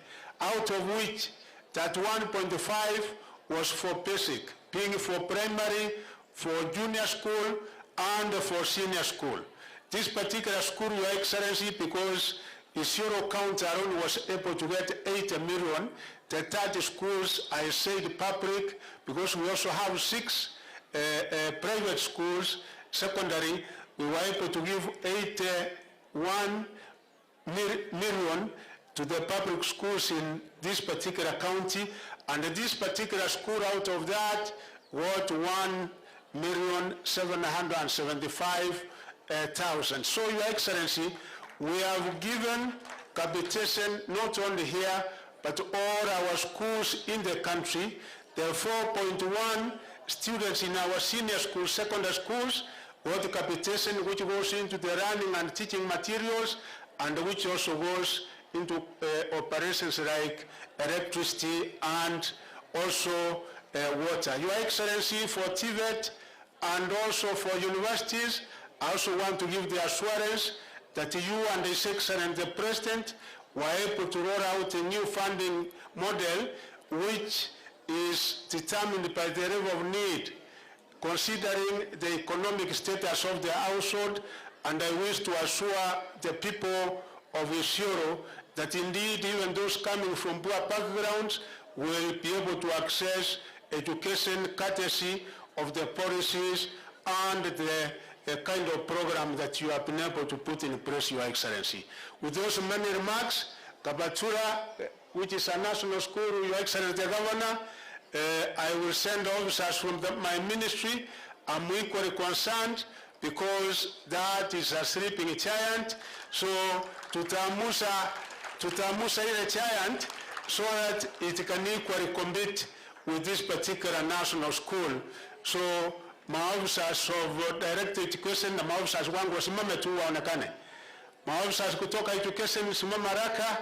out of which that 1.5 was for basic, being for primary, for junior school, and for senior school. This particular school, Your Excellency, because Isiolo County alone was able to get 80 million, the 30 schools, I said public, because we also have 6 private schools, secondary, we were able to give 81 1 million to the public schools in this particular county, and this particular school out of that got 1,775,000. So, Your Excellency, we have given capitation not only here, but all our schools in the country. There are 4.1 students in our senior schools, secondary schools, got capitation which goes into the running and teaching materials, and which also goes into operations like electricity and also water. Your Excellency, for TVET and also for universities, I also want to give the assurance that you and His Excellency the President were able to roll out a new funding model which is determined by the level of need, considering the economic status of the household, and I wish to assure the people of Isiolo that indeed even those coming from poor backgrounds will be able to access education courtesy of the policies and the kind of program that you have been able to put in place, Your Excellency. With those many remarks, Kabatura, which is a national school, Your Excellency the Governor, I will send officers from my ministry. I'm equally concerned because that is a sleeping giant. So tutamusa ile giant so that it can equally compete with this particular national school. So maofficers of direct education na maofficers wangu wasimame tu waonekane. Maofficers kutoka education simama haraka,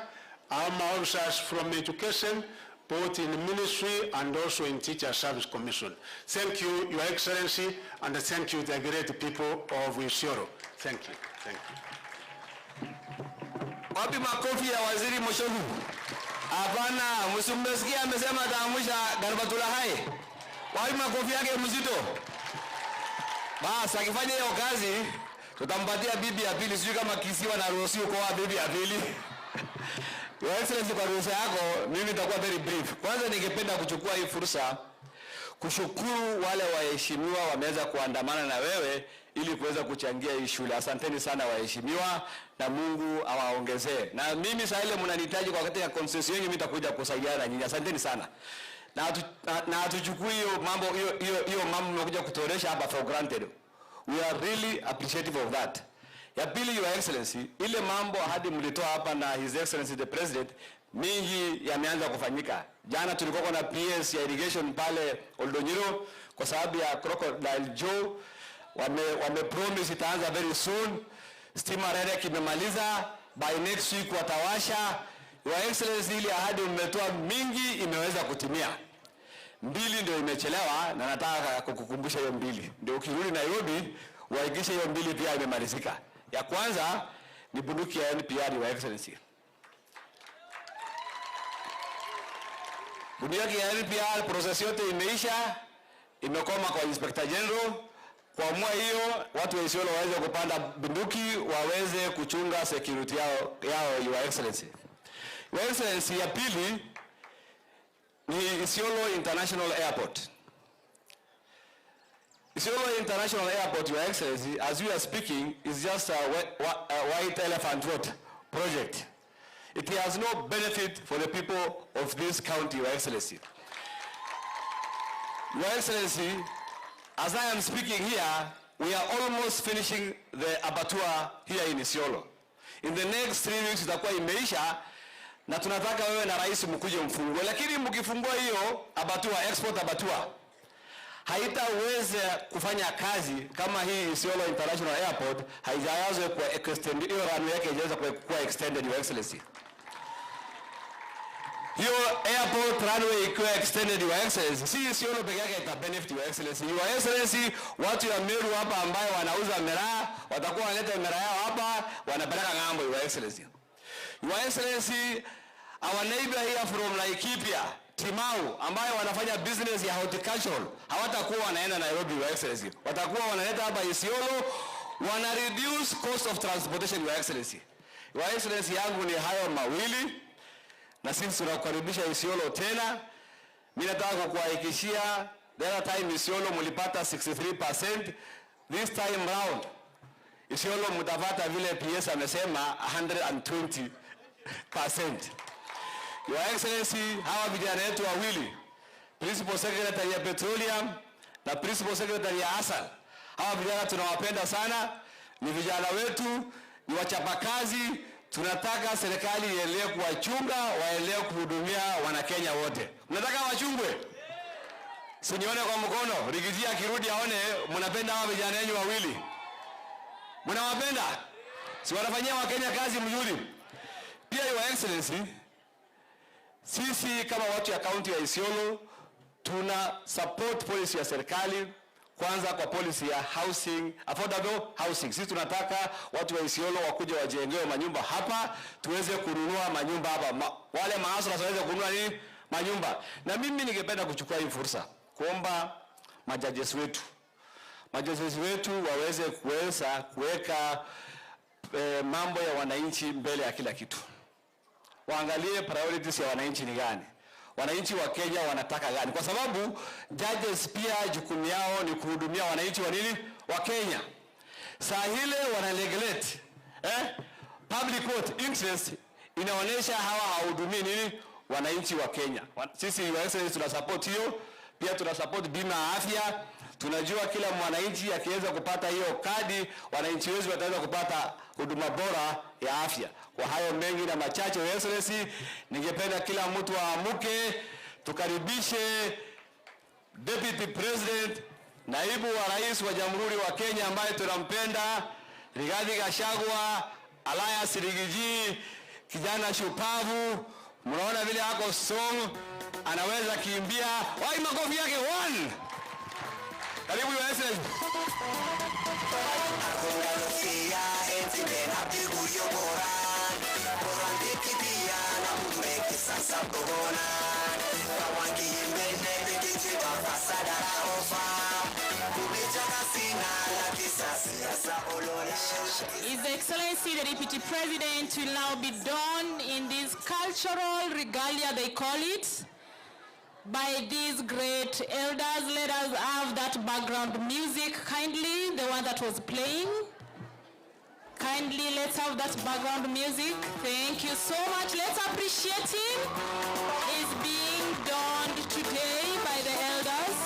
au maofficers from education both in ministry and also in Teacher Service Commission. Thank you, Your Excellency, and thank you, the great people of Isiolo. Thank you. Thank you. Wapi makofi ya Waziri Moshogu? Hapana, msimmesikia amesema ataamusha Garbatula hai. Wapi makofi yake mzito? Basi akifanya hiyo kazi, tutampatia bibi ya pili, sijui kama kisiwa na ruhusi kwa bibi ya pili. Your Excellency, kwa ruhusa yako, mimi nitakuwa very brief. Kwanza ningependa kuchukua hii fursa kushukuru wale waheshimiwa wameweza kuandamana na wewe ili kuweza kuchangia hii shule. Asanteni sana waheshimiwa, na Mungu awaongezee. Na mimi sasa ile mnanihitaji kwa wakati ya concession yenu, mimi nitakuja kusaidiana na nyinyi. Asanteni sana. Na hatuchukui hiyo mambo mmekuja kutoresha hapa for granted. We are really appreciative of that. Ya pili, Your Excellency, ile mambo hadi mlitoa hapa na His Excellency the President, mingi yameanza kufanyika. Jana tulikuwa na PS ya irrigation pale Oldonyiro kwa sababu ya Crocodile Joe, wame promise itaanza very soon. Stima rede kimemaliza, by next week watawasha. Your Excellency, ile ahadi mmetoa mingi imeweza kutimia. Mbili ndio imechelewa, na nataka kukukumbusha hiyo mbili. Ndio ukirudi Nairobi, uhakikishe hiyo mbili pia imemalizika. Ya kwanza ni bunduki ya NPR, Your Excellency. Bunduki ya NPR process yote imeisha, imekoma kwa Inspector General. Kwa mwa hiyo watu wa Isiolo waweze kupanda bunduki, waweze kuchunga security yao, Your Excellency. Your Excellency, ya pili ni Isiolo International Airport. Isiolo International Airport, Your Excellency, as we are speaking, is just a white elephant project. It has no benefit for the people of this county, Your Excellency. Your Excellency, as I am speaking here, we are almost finishing the abattoir here in Isiolo. In the next 3 weeks itakuwa imeisha, na tunataka wewe na rais mkuje mfungue. Lakini mkifungua hiyo abattoir, export abattoir, haitaweza kufanya kazi kama hii Isiolo International Airport haijaweza kuwa extended, hiyo runway yake haijaweza kuwa extended, Your Excellency. Hiyo airport runway ikiwa extended, Your Excellency, si Isiolo peke yake ita benefit, Your Excellency. Your Excellency, watu ya Meru hapa ambao wanauza miraa watakuwa wanaleta miraa yao hapa wanapeleka ng'ambo, Your Excellency. Your Excellency, our neighbor here from Laikipia, Timau, ambayo wanafanya business ya horticultural, hawatakuwa wanaenda Nairobi, Your Excellency. Watakuwa wanaleta hapa Isiolo, wana reduce cost of transportation, Your Excellency. Your Excellency, yangu ni hayo mawili, na sisi tunakukaribisha Isiolo tena. Mimi nataka kukuhakikishia, the other time Isiolo mlipata 63%, this time round Isiolo mtapata vile PS amesema 120%. Your Excellency, hawa vijana wetu wawili, Principal Secretary ya Petroleum na Principal Secretary ya Asal, hawa vijana tunawapenda sana, ni vijana wetu, ni wachapakazi. Tunataka serikali iendelee kuwachunga, waendelee kuhudumia Wanakenya wote. Mnataka wachungwe? Sinione kwa mkono. Rigizia kirudi aone mnapenda hawa vijana wenu wawili. Mnawapenda? Si wanafanyia Wakenya kazi mzuri. Pia Your Excellency, sisi kama watu ya kaunti ya Isiolo tuna support policy ya serikali, kwanza kwa policy ya housing, affordable housing. Sisi tunataka watu wa Isiolo wakuje wajengewe manyumba hapa, tuweze kununua manyumba hapa. Wale maasra waweze kununua nini? Manyumba. Na mimi ningependa kuchukua hii fursa kuomba majudges wetu waweze kuweka mambo ya wananchi mbele ya kila kitu. Waangalie priorities ya wananchi ni gani. Wananchi wa Kenya wanataka gani? Kwa sababu judges pia jukumu yao ni kuhudumia wananchi wa nini? Wa Kenya. Saa hile wana neglect public what interest, inaonyesha hawa hawahudumii nini? Wananchi wa Kenya. Sisi Your Excellency tuna support hiyo. Pia tuna support bima ya afya. Tunajua kila mwananchi akiweza kupata hiyo kadi, wananchi wetu wataweza kupata huduma bora ya afya. Kwa hayo mengi na machache, Your Excellency, ningependa kila mtu aamuke, tukaribishe Deputy President, naibu wa rais wa Jamhuri wa Kenya ambaye tunampenda, Rigathi Gachagua, Alliance Rigiji, kijana shupavu. Mnaona vile ako strong, anaweza kimbia. Wai makofi yake 1. Karibu Your Excellency. His Excellency the Deputy President will now be done in this cultural regalia, they call it, by these great elders. Let us have that background music kindly, the one that was playing. Kindly, let's have that background music. Thank you so much. Let's appreciate him. It's being done today by the elders.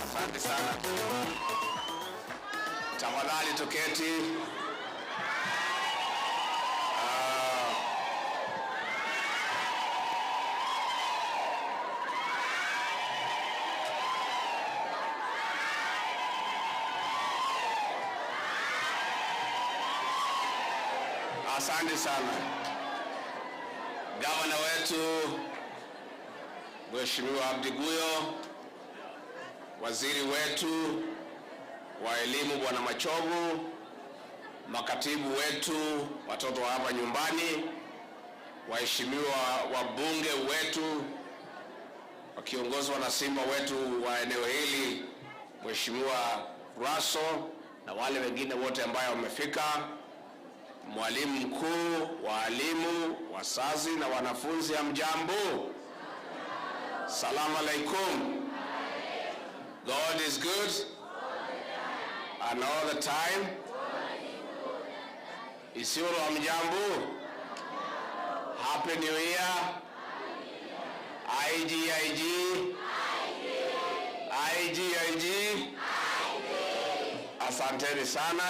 Asante sana. Tafadhali tuketi. Asante sana. Gavana wetu Mheshimiwa Abdi Guyo, waziri wetu wa elimu Bwana Machogu, makatibu wetu, watoto wa hapa nyumbani, waheshimiwa wabunge wetu wakiongozwa na simba wetu wa eneo hili Mheshimiwa Raso na wale wengine wote ambao wamefika, mwalimu mkuu, walimu, wazazi na wanafunzi, hamjambo? Salamu alaikum. God is good and all the time. Isiolo hamjambo? Happy New Year. IG. Asanteni sana.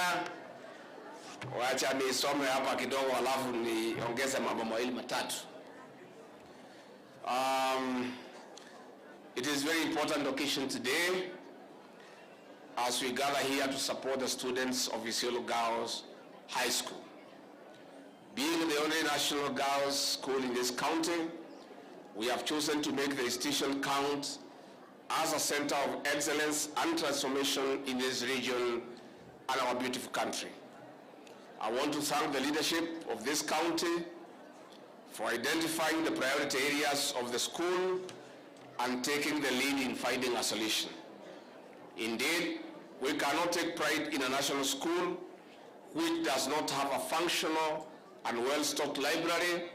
Wacha nisome hapa kidogo alafu niongeze mambo mawili matatu. It is very important occasion today as we gather here to support the students of Isiolo Girls High School. Being the only national girls school in this county, we have chosen to make the institution count as a center of excellence and transformation in this region and our beautiful country. I want to thank the leadership of this county for identifying the priority areas of the school and taking the lead in finding a solution. Indeed, we cannot take pride in a national school which does not have a functional and well-stocked library,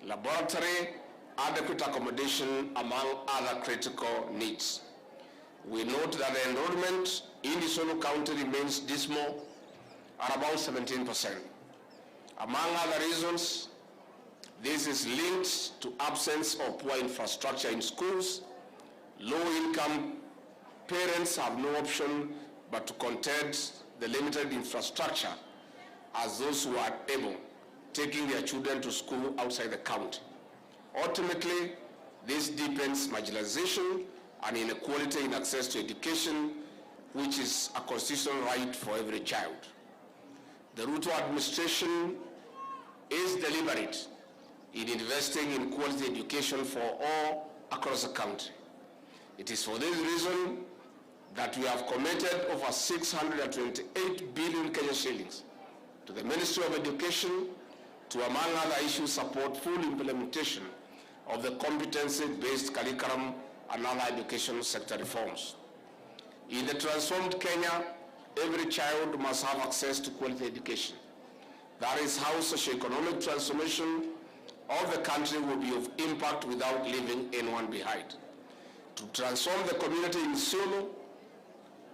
laboratory, adequate accommodation, among other critical needs. We note that the enrollment in Isiolo County remains dismal at about 17%. Among other reasons, this is linked to absence of poor infrastructure in schools. Low-income parents have no option but to contend the limited infrastructure as those who are able, taking their children to school outside the county. Ultimately, this deepens marginalization and inequality in access to education, which is a constitutional right for every child. The Ruto administration is deliberate in investing in quality education for all across the country. It is for this reason that we have committed over 628 billion Kenya shillings to the Ministry of Education to, among other issues, support full implementation of the competency-based curriculum and other education sector reforms. In the transformed Kenya, every child must have access to quality education. That is how socioeconomic transformation of the country will be of impact without leaving anyone behind. To transform the community in Isiolo,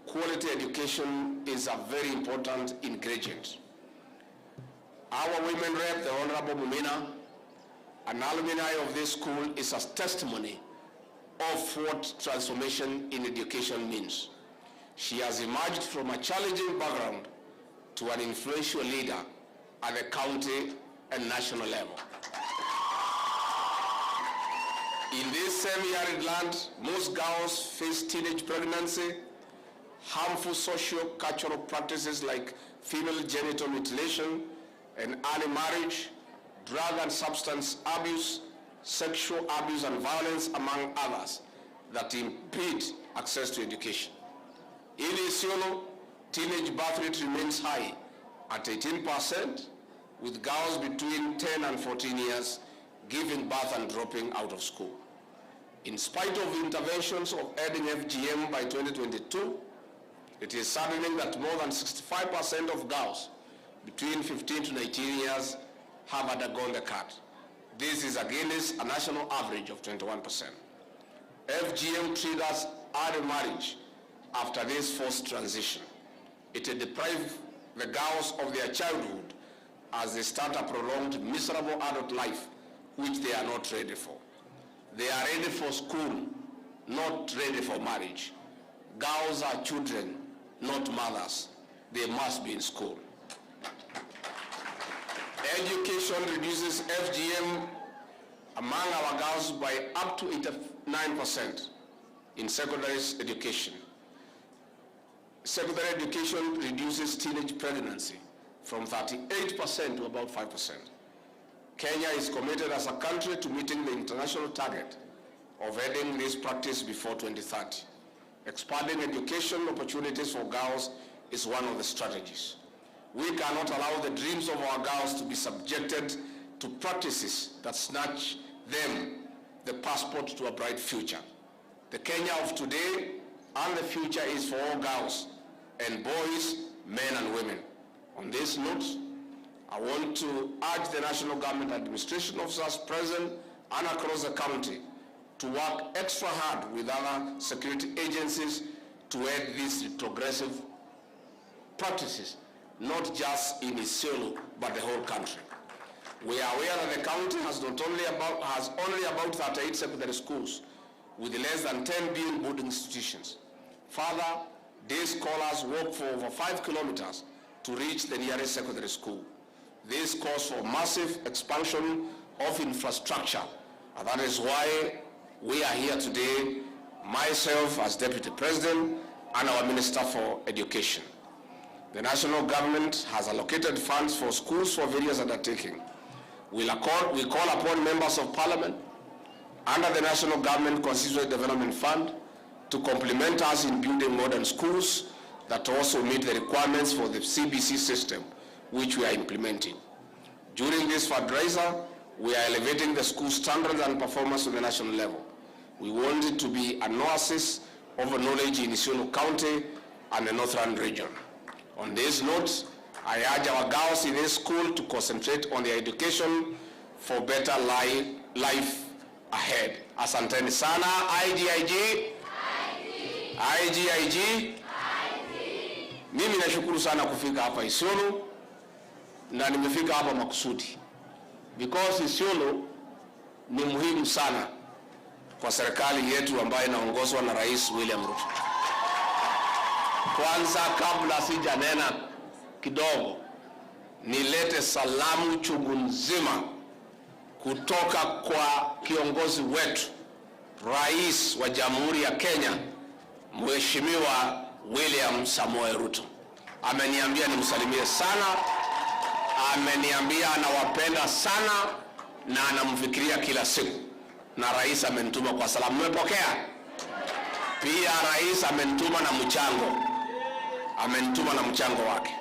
quality education is a very important ingredient. Our women rep, the Honorable Mumina, an alumni of this school, is a testimony of what transformation in education means. She has emerged from a challenging background to an influential leader at the county and national level. In this semi-arid land, most girls face teenage pregnancy, harmful socio-cultural practices like female genital mutilation and early marriage, drug and substance abuse, sexual abuse and violence, among others, that impede access to education. In Isiolo, teenage birth rate remains high at 18%, with girls between 10 and 14 years giving birth and dropping out of school. In spite of interventions of adding FGM by 2022, it is saddening that more than 65% of girls between 15 to 19 years have undergone the cut. This is against a national average of 21%. FGM triggers early marriage after this forced transition. It will deprive the girls of their childhood as they start a prolonged, miserable adult life, which they are not ready for. They are ready for school, not ready for marriage. Girls are children, not mothers. They must be in school. Education reduces FGM among our girls by up to 89% in secondary education. Secondary education reduces teenage pregnancy from 38% to about 5%. Kenya is committed as a country to meeting the international target of ending this practice before 2030. Expanding education opportunities for girls is one of the strategies. We cannot allow the dreams of our girls to be subjected to practices that snatch them the passport to a bright future. The Kenya of today and the future is for all girls and boys, men and women. On this note, I want to urge the national government administration officers present and across the county to work extra hard with other security agencies to end these retrogressive practices, not just in Isiolo, but the whole country. We are aware that the county has only about 38 secondary schools with less than 10 being boarding institutions. Further, day scholars walk for over 5 kilometers to reach the nearest secondary school. This calls for massive expansion of infrastructure, and that is why we are here today, myself as Deputy President and our Minister for Education. The national government has allocated funds for schools for various undertakings. We call upon members of parliament under the National Government Constituency Development Fund to complement us in building modern schools that also meet the requirements for the CBC system, which we are implementing. During this fundraiser, we are elevating the school standards and performance to the national level. We want it to be an oasis of knowledge in Isiolo County and the Northern region. On this note, I urge our girls in this school to concentrate on their education for better life ahead. Asanteni sana, IGIG. Mimi nashukuru sana kufika hapa Isiolo, na nimefika hapa makusudi because Isiolo ni muhimu sana kwa serikali yetu ambayo inaongozwa na Rais William Ruto. Kwanza, kabla sijanena kidogo, nilete salamu chungu nzima kutoka kwa kiongozi wetu, Rais wa Jamhuri ya Kenya, Mheshimiwa William Samoei Ruto. Ameniambia nimsalimie sana, ameniambia anawapenda sana na anamfikiria kila siku, na rais amenituma kwa salamu. Mmepokea? Pia rais amenituma na mchango wake.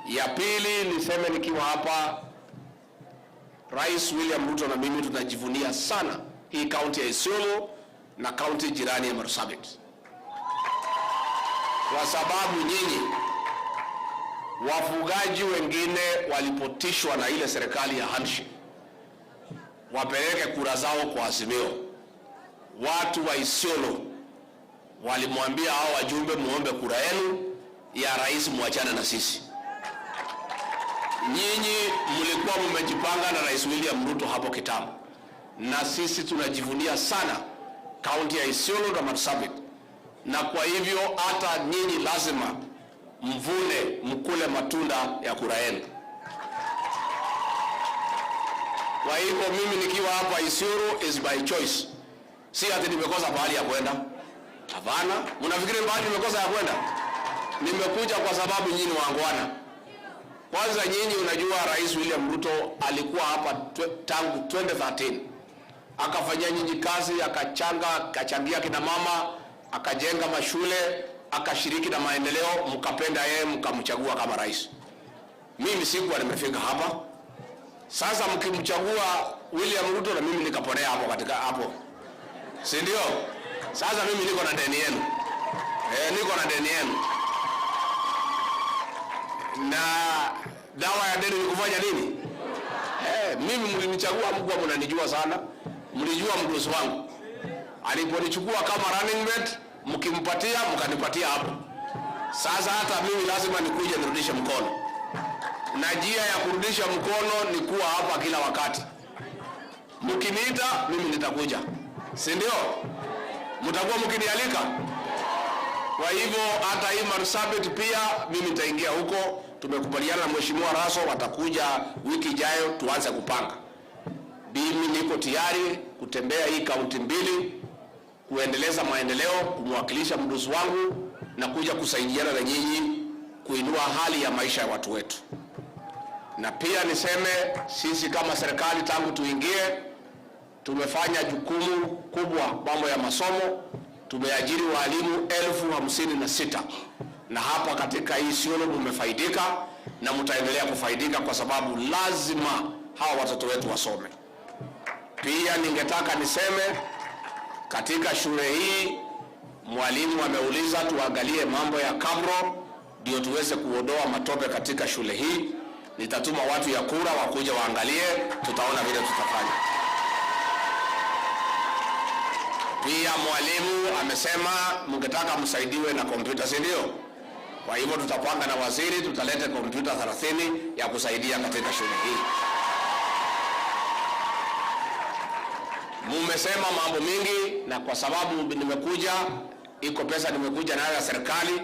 Ya pili, niseme nikiwa hapa, Rais William Ruto na mimi tunajivunia sana hii kaunti ya Isiolo na kaunti jirani ya Marsabit, kwa sababu nyinyi wafugaji wengine walipotishwa na ile serikali ya handshake wapeleke kura zao kwa Azimio. Watu wa Isiolo walimwambia hao wajumbe, muombe kura yenu ya rais, muachane na sisi. Nyinyi mlikuwa mmejipanga na Rais William Ruto hapo kitambo, na sisi tunajivunia sana kaunti ya Isiolo na Marsabit, na kwa hivyo hata nyinyi lazima mkule matunda ya kura yenu. Kwa hivyo mimi nikiwa hapa Isiolo is by choice. Si ati nimekosa pahali ya kwenda. Hapana, mnafikiri pahali nimekosa ya kwenda? Nimekuja kwa sababu nyinyi wangwana. Kwanza nyinyi unajua Rais William Ruto alikuwa hapa tangu 2013. Akafanyia nyinyi kazi, akachangia kina mama, akajenga mashule, akashiriki na maendeleo, mkapenda yeye, mkamchagua kama rais. Mimi sikuwa nimefika hapa. Sasa mkimchagua William Ruto na mimi nikaponea hapo katika hapo. Si ndio? Sasa mimi niko na deni yenu. Niko na deni yenu. Na dawa ya deni ni kufanya nini? Mimi mlinichagua, mkuu mnanijua sana. Mlijua mdosi wangu. Aliponichukua kama running mate, mkimpatia, mkanipatia hapo. Sasa hata mimi lazima nikuje nirudishe mkono. Na njia ya kurudisha mkono ni kuwa hapa kila wakati. Mkiniita, mimi nitakuja. Si ndio? Mtakuwa mkinialika? Kwa hivyo hata hii Marsabit pia mimi nitaingia huko. Tumekubaliana na Mheshimiwa Raso watakuja wiki ijayo tuanze kupanga. Mimi niko tayari kutembea hii kaunti mbili, kuendeleza maendeleo, kumwakilisha mdosi wangu na kuja kusaidiana na nyinyi kuinua hali ya maisha ya watu wetu. Na pia niseme sisi kama serikali tangu tuingie tumefanya jukumu kubwa mambo ya masomo. Tumeajiri walimu 56,000 na hapa katika hii Isiolo tumefaidika na mtaendelea kufaidika kwa sababu lazima hawa watoto wetu wasome. Pia ningetaka niseme katika shule hii mwalimu ameuliza tuangalie mambo ya kabro ndio tuweze kuondoa matope katika shule hii. Nitatuma watu ya kura wakuja waangalie, tutaona vile tutafanya. Pia mwalimu amesema mngetaka msaidiwe na kompyuta, si ndio? Kwa hivyo tutapanga na waziri, tutaleta kompyuta 30 ya kusaidia katika shule hii. Mumesema mambo mingi, na kwa sababu nimekuja, iko pesa nimekuja nayo ya serikali,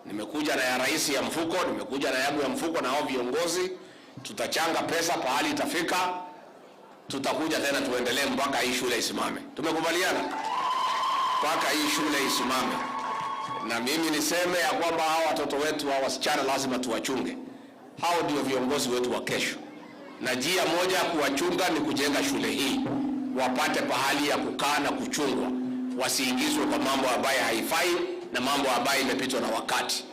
nimekuja na ya rais ya mfuko, nimekuja na yangu ya mfuko na hao viongozi, tutachanga pesa pahali itafika, tutakuja tena tuendelee mpaka hii shule isimame. Tumekubaliana? Mpaka hii shule isimame. Na mimi niseme ya kwamba hawa watoto wetu wa wasichana lazima tuwachunge. Hao ndio viongozi wetu wa kesho. Na njia moja kuwachunga ni kujenga shule hii, wapate pahali ya kukaa na kuchungwa, wasiingizwe kwa mambo ambayo haifai na mambo ambayo imepitwa na wakati.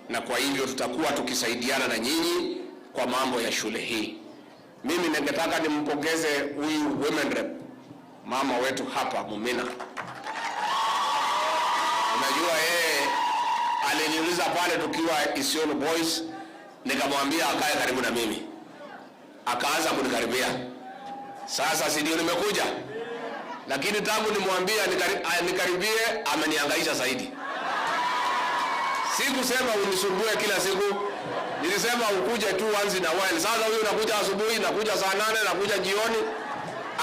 Na kwa hivyo tutakuwa tukisaidiana na nyinyi kwa mambo ya shule hii. Mimi ningetaka nimpongeze huyu women rep, mama wetu hapa Mumina. Unajua yeye aliniuliza pale tukiwa Isiolo Boys, nikamwambia akae karibu na mimi. Akaanza kunikaribia. Sasa si ndio nimekuja? Lakini tangu nimwambia nikaribie amenihangaisha zaidi. Sikusema unisumbue kila siku. Nilisema ukuje tu once in a while. Sasa huyu unakuja asubuhi, nakuja saa 8, nakuja jioni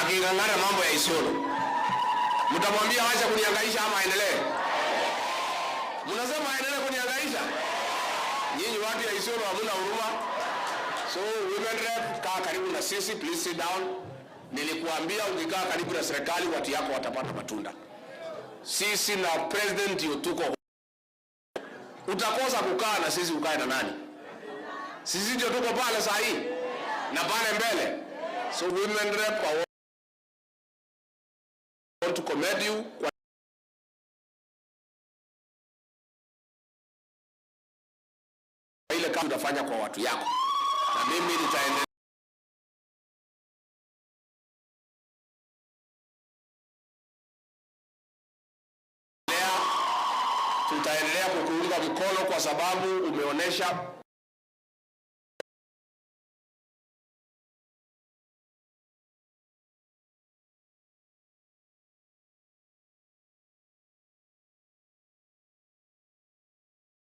akingangana mambo ya Isiolo. Mtamwambia acha kunihangaisha ama aendelee? Mnasema aendelee kunihangaisha? Nyinyi watu ya Isiolo hamna huruma. So women rep, kaa karibu na sisi, please sit down. Nilikuambia ukikaa karibu na serikali watu yako watapata matunda. Sisi na president tuko. Utakosa kukaa na sisi ukae na nani? Sisi ndio tuko pale saa hii na pale mbele. So women rep, I want to commend you. Ile kazi utafanya kwa watu yako. Na mimi nitaendelea tutaendelea kukuunga mkono kwa sababu umeonesha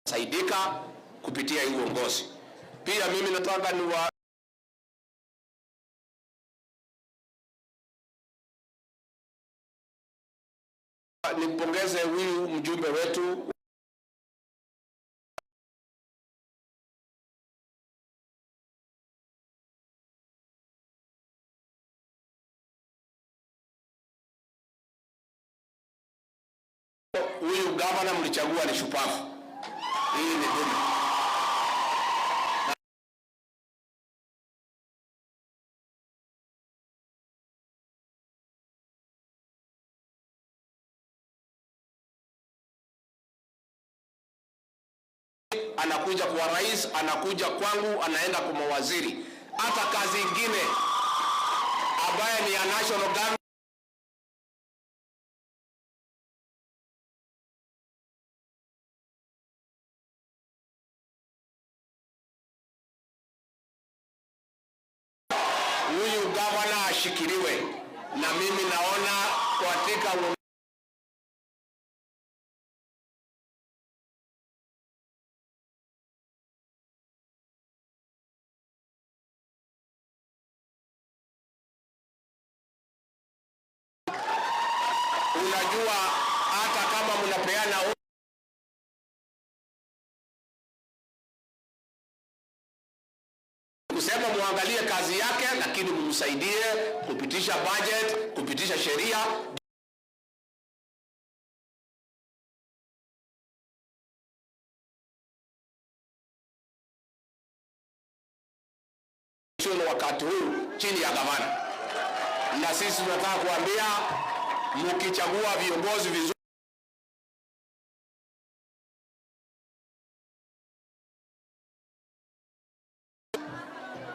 saidika kupitia hii uongozi. Pia mimi nataka nimpongeze huyu mjumbe wetu huyu gavana mlichagua ni shupavu. Hii ni dume. Anakuja kwa rais, anakuja kwangu, anaenda kwa mawaziri. Hata kazi ingine ambaye ni ya national government huyu gavana ashikiliwe. Na mimi naona katika unajua hata kama mnapeana kusema muangalie kazi yake, lakini mumsaidie kupitisha budget, kupitisha sheria. Wakati huu chini ya gavana, na sisi tunataka kuambia mkichagua viongozi vizuri,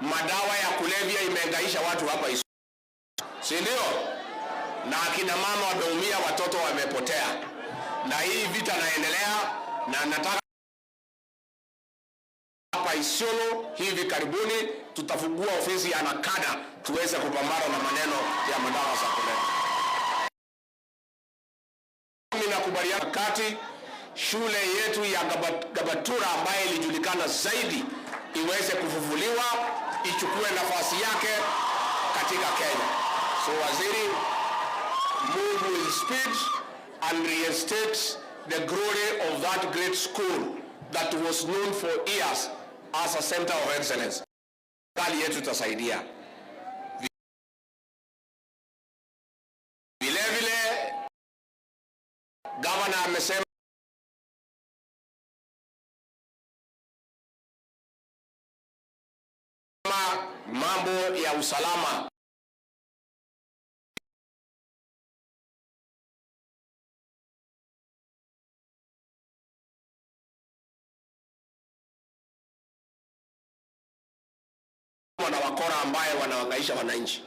madawa ya kulevya imehangaisha watu hapa Isiolo, si ndio? Na akina mama wameumia, watoto wamepotea, na hii vita naendelea. Na nataka hapa Isiolo hivi karibuni tutafungua ofisi ya nakada tuweze kupambana na maneno ya madawa za kulevya. Mimi nakubaliana kati shule yetu ya Gabatura ambayo ilijulikana zaidi iweze kufufuliwa, ichukue nafasi yake katika Kenya. So waziri, move with speed and reinstate the glory of that great school that was known for years as a center of excellence. Kali yetu tutasaidia. Vile vile, gavana amesema mambo ya usalama. Na wakora ambaye wanahangaisha wananchi.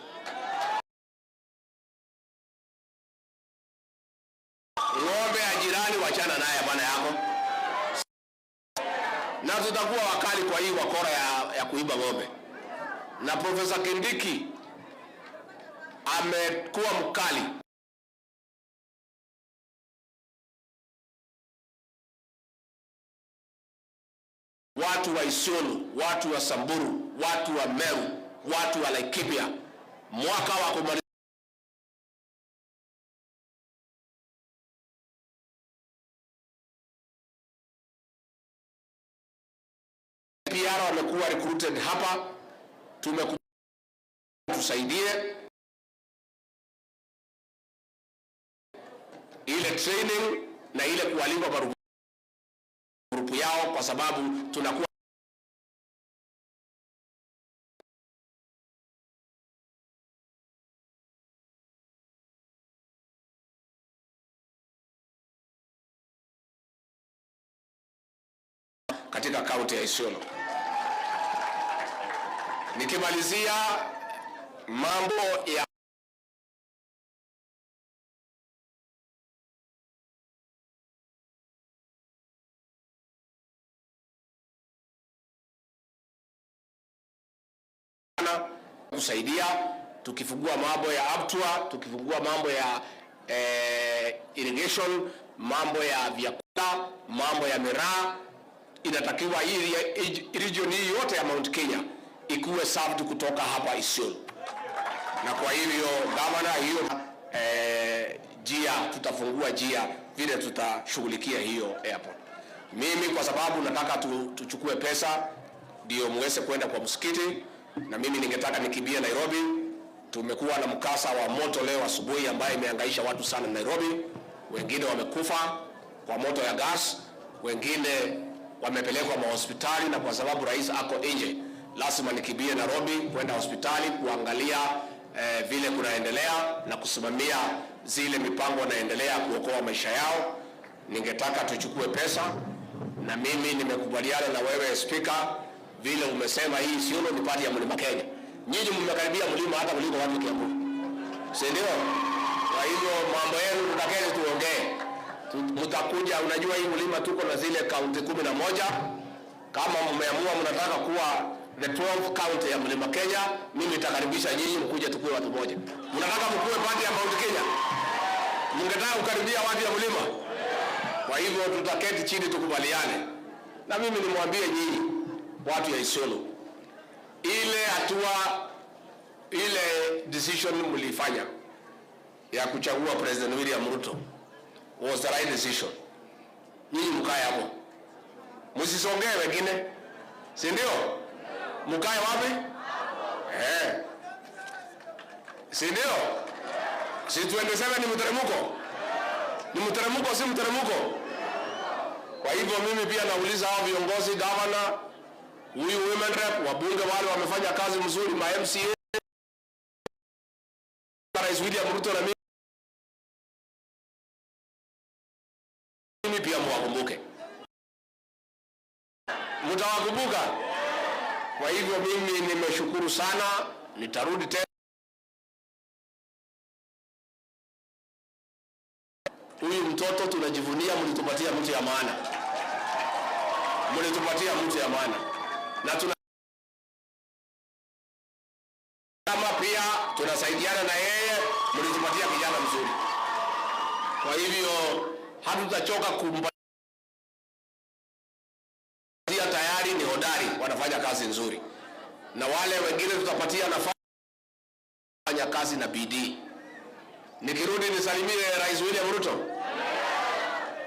Ng'ombe ya jirani wachana naye bwana yako. Na tutakuwa wakali kwa hii wakora ya kuiba ng'ombe. Na Profesa Kindiki amekuwa mkali. Watu wa Isiolo, watu wa Samburu, watu wa Meru, watu wa Laikipia, mwaka wa kumaliza PR wamekuwa recruited hapa, tusaidie ile training na ile kuwalipa marupurupu yao, kwa sababu tunakuwa katika kaunti ya Isiolo. Nikimalizia mambo ya kusaidia, tukifungua mambo ya Abtua, tukifungua mambo ya irrigation, mambo ya vyakula, mambo ya miraa, inatakiwa hii region hii yote ya Mount Kenya ikuwe served kutoka hapa Isiolo. Na kwa hivyo governor, hiyo tutafungua njia vile tutashughulikia hiyo airport. Mimi kwa sababu nataka tuchukue pesa ndio muweze kwenda kwa msikiti, na mimi ningetaka nikimbie Nairobi. Tumekuwa na mkasa wa moto leo asubuhi ambaye imehangaisha watu sana Nairobi. Wengine wamekufa kwa moto ya gas, wengine wamepelekwa mahospitali, na kwa sababu rais ako nje, lazima nikimbie Nairobi kwenda hospitali kuangalia vile kunaendelea na kusimamia zile mipango naendelea kuokoa maisha yao. Ningetaka tuchukue pesa, na mimi nimekubaliana na wewe speaker, vile umesema hii Isiolo ni pati ya Mlima Kenya. Nyinyi mmekaribia mlima hata kuliko watu Kiambu, si ndio? Kwa hivyo mambo yenu tutakeni tuongee. Mtakuja, unajua hii mlima tuko na zile kaunti 11. Kama mmeamua mnataka kuwa the 12th county ya Mlima Kenya, mimi nitakaribisha nyinyi mkuje tukue watu moja. Mnataka mkue pati ya Mount Kenya? Mngetaka kukaribia watu ya mlima? Kwa hivyo tutaketi chini tukubaliane. Na mimi nimwambie nyinyi watu ya Isiolo, ile hatua, ile decision mlifanya ya kuchagua President William Ruto was the right decision. Nyinyi mkae hapo, msisongee wengine, si ndio? Mkae wapi? Si ndio? Si 27 ni mteremko? Ni mteremko, si mteremko? Kwa hivyo mimi pia nauliza hao viongozi, governor, huyu women rep, wabunge wale wamefanya kazi mzuri, ma MCA, Rais William Ruto, na mimi pia mwakumbuke. Mtawakumbuka? Kwa hivyo mimi nimeshukuru sana, nitarudi tena. Huyu mtoto tunajivunia, mlitupatia mtu ya maana. Mlitupatia mtu ya maana. Na kama pia tunasaidiana na yeye, mlitupatia kijana mzuri. Kwa hivyo hatutachoka kumpatia, tayari ni hodari, wanafanya kazi nzuri. Na wale wengine tutapatia nafasi kufanya kazi na bidii. Nikirudi nisalimie Rais William Ruto.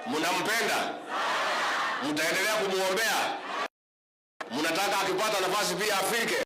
Mnampenda? Mtaendelea kumuombea? Mnataka akipata nafasi pia afike?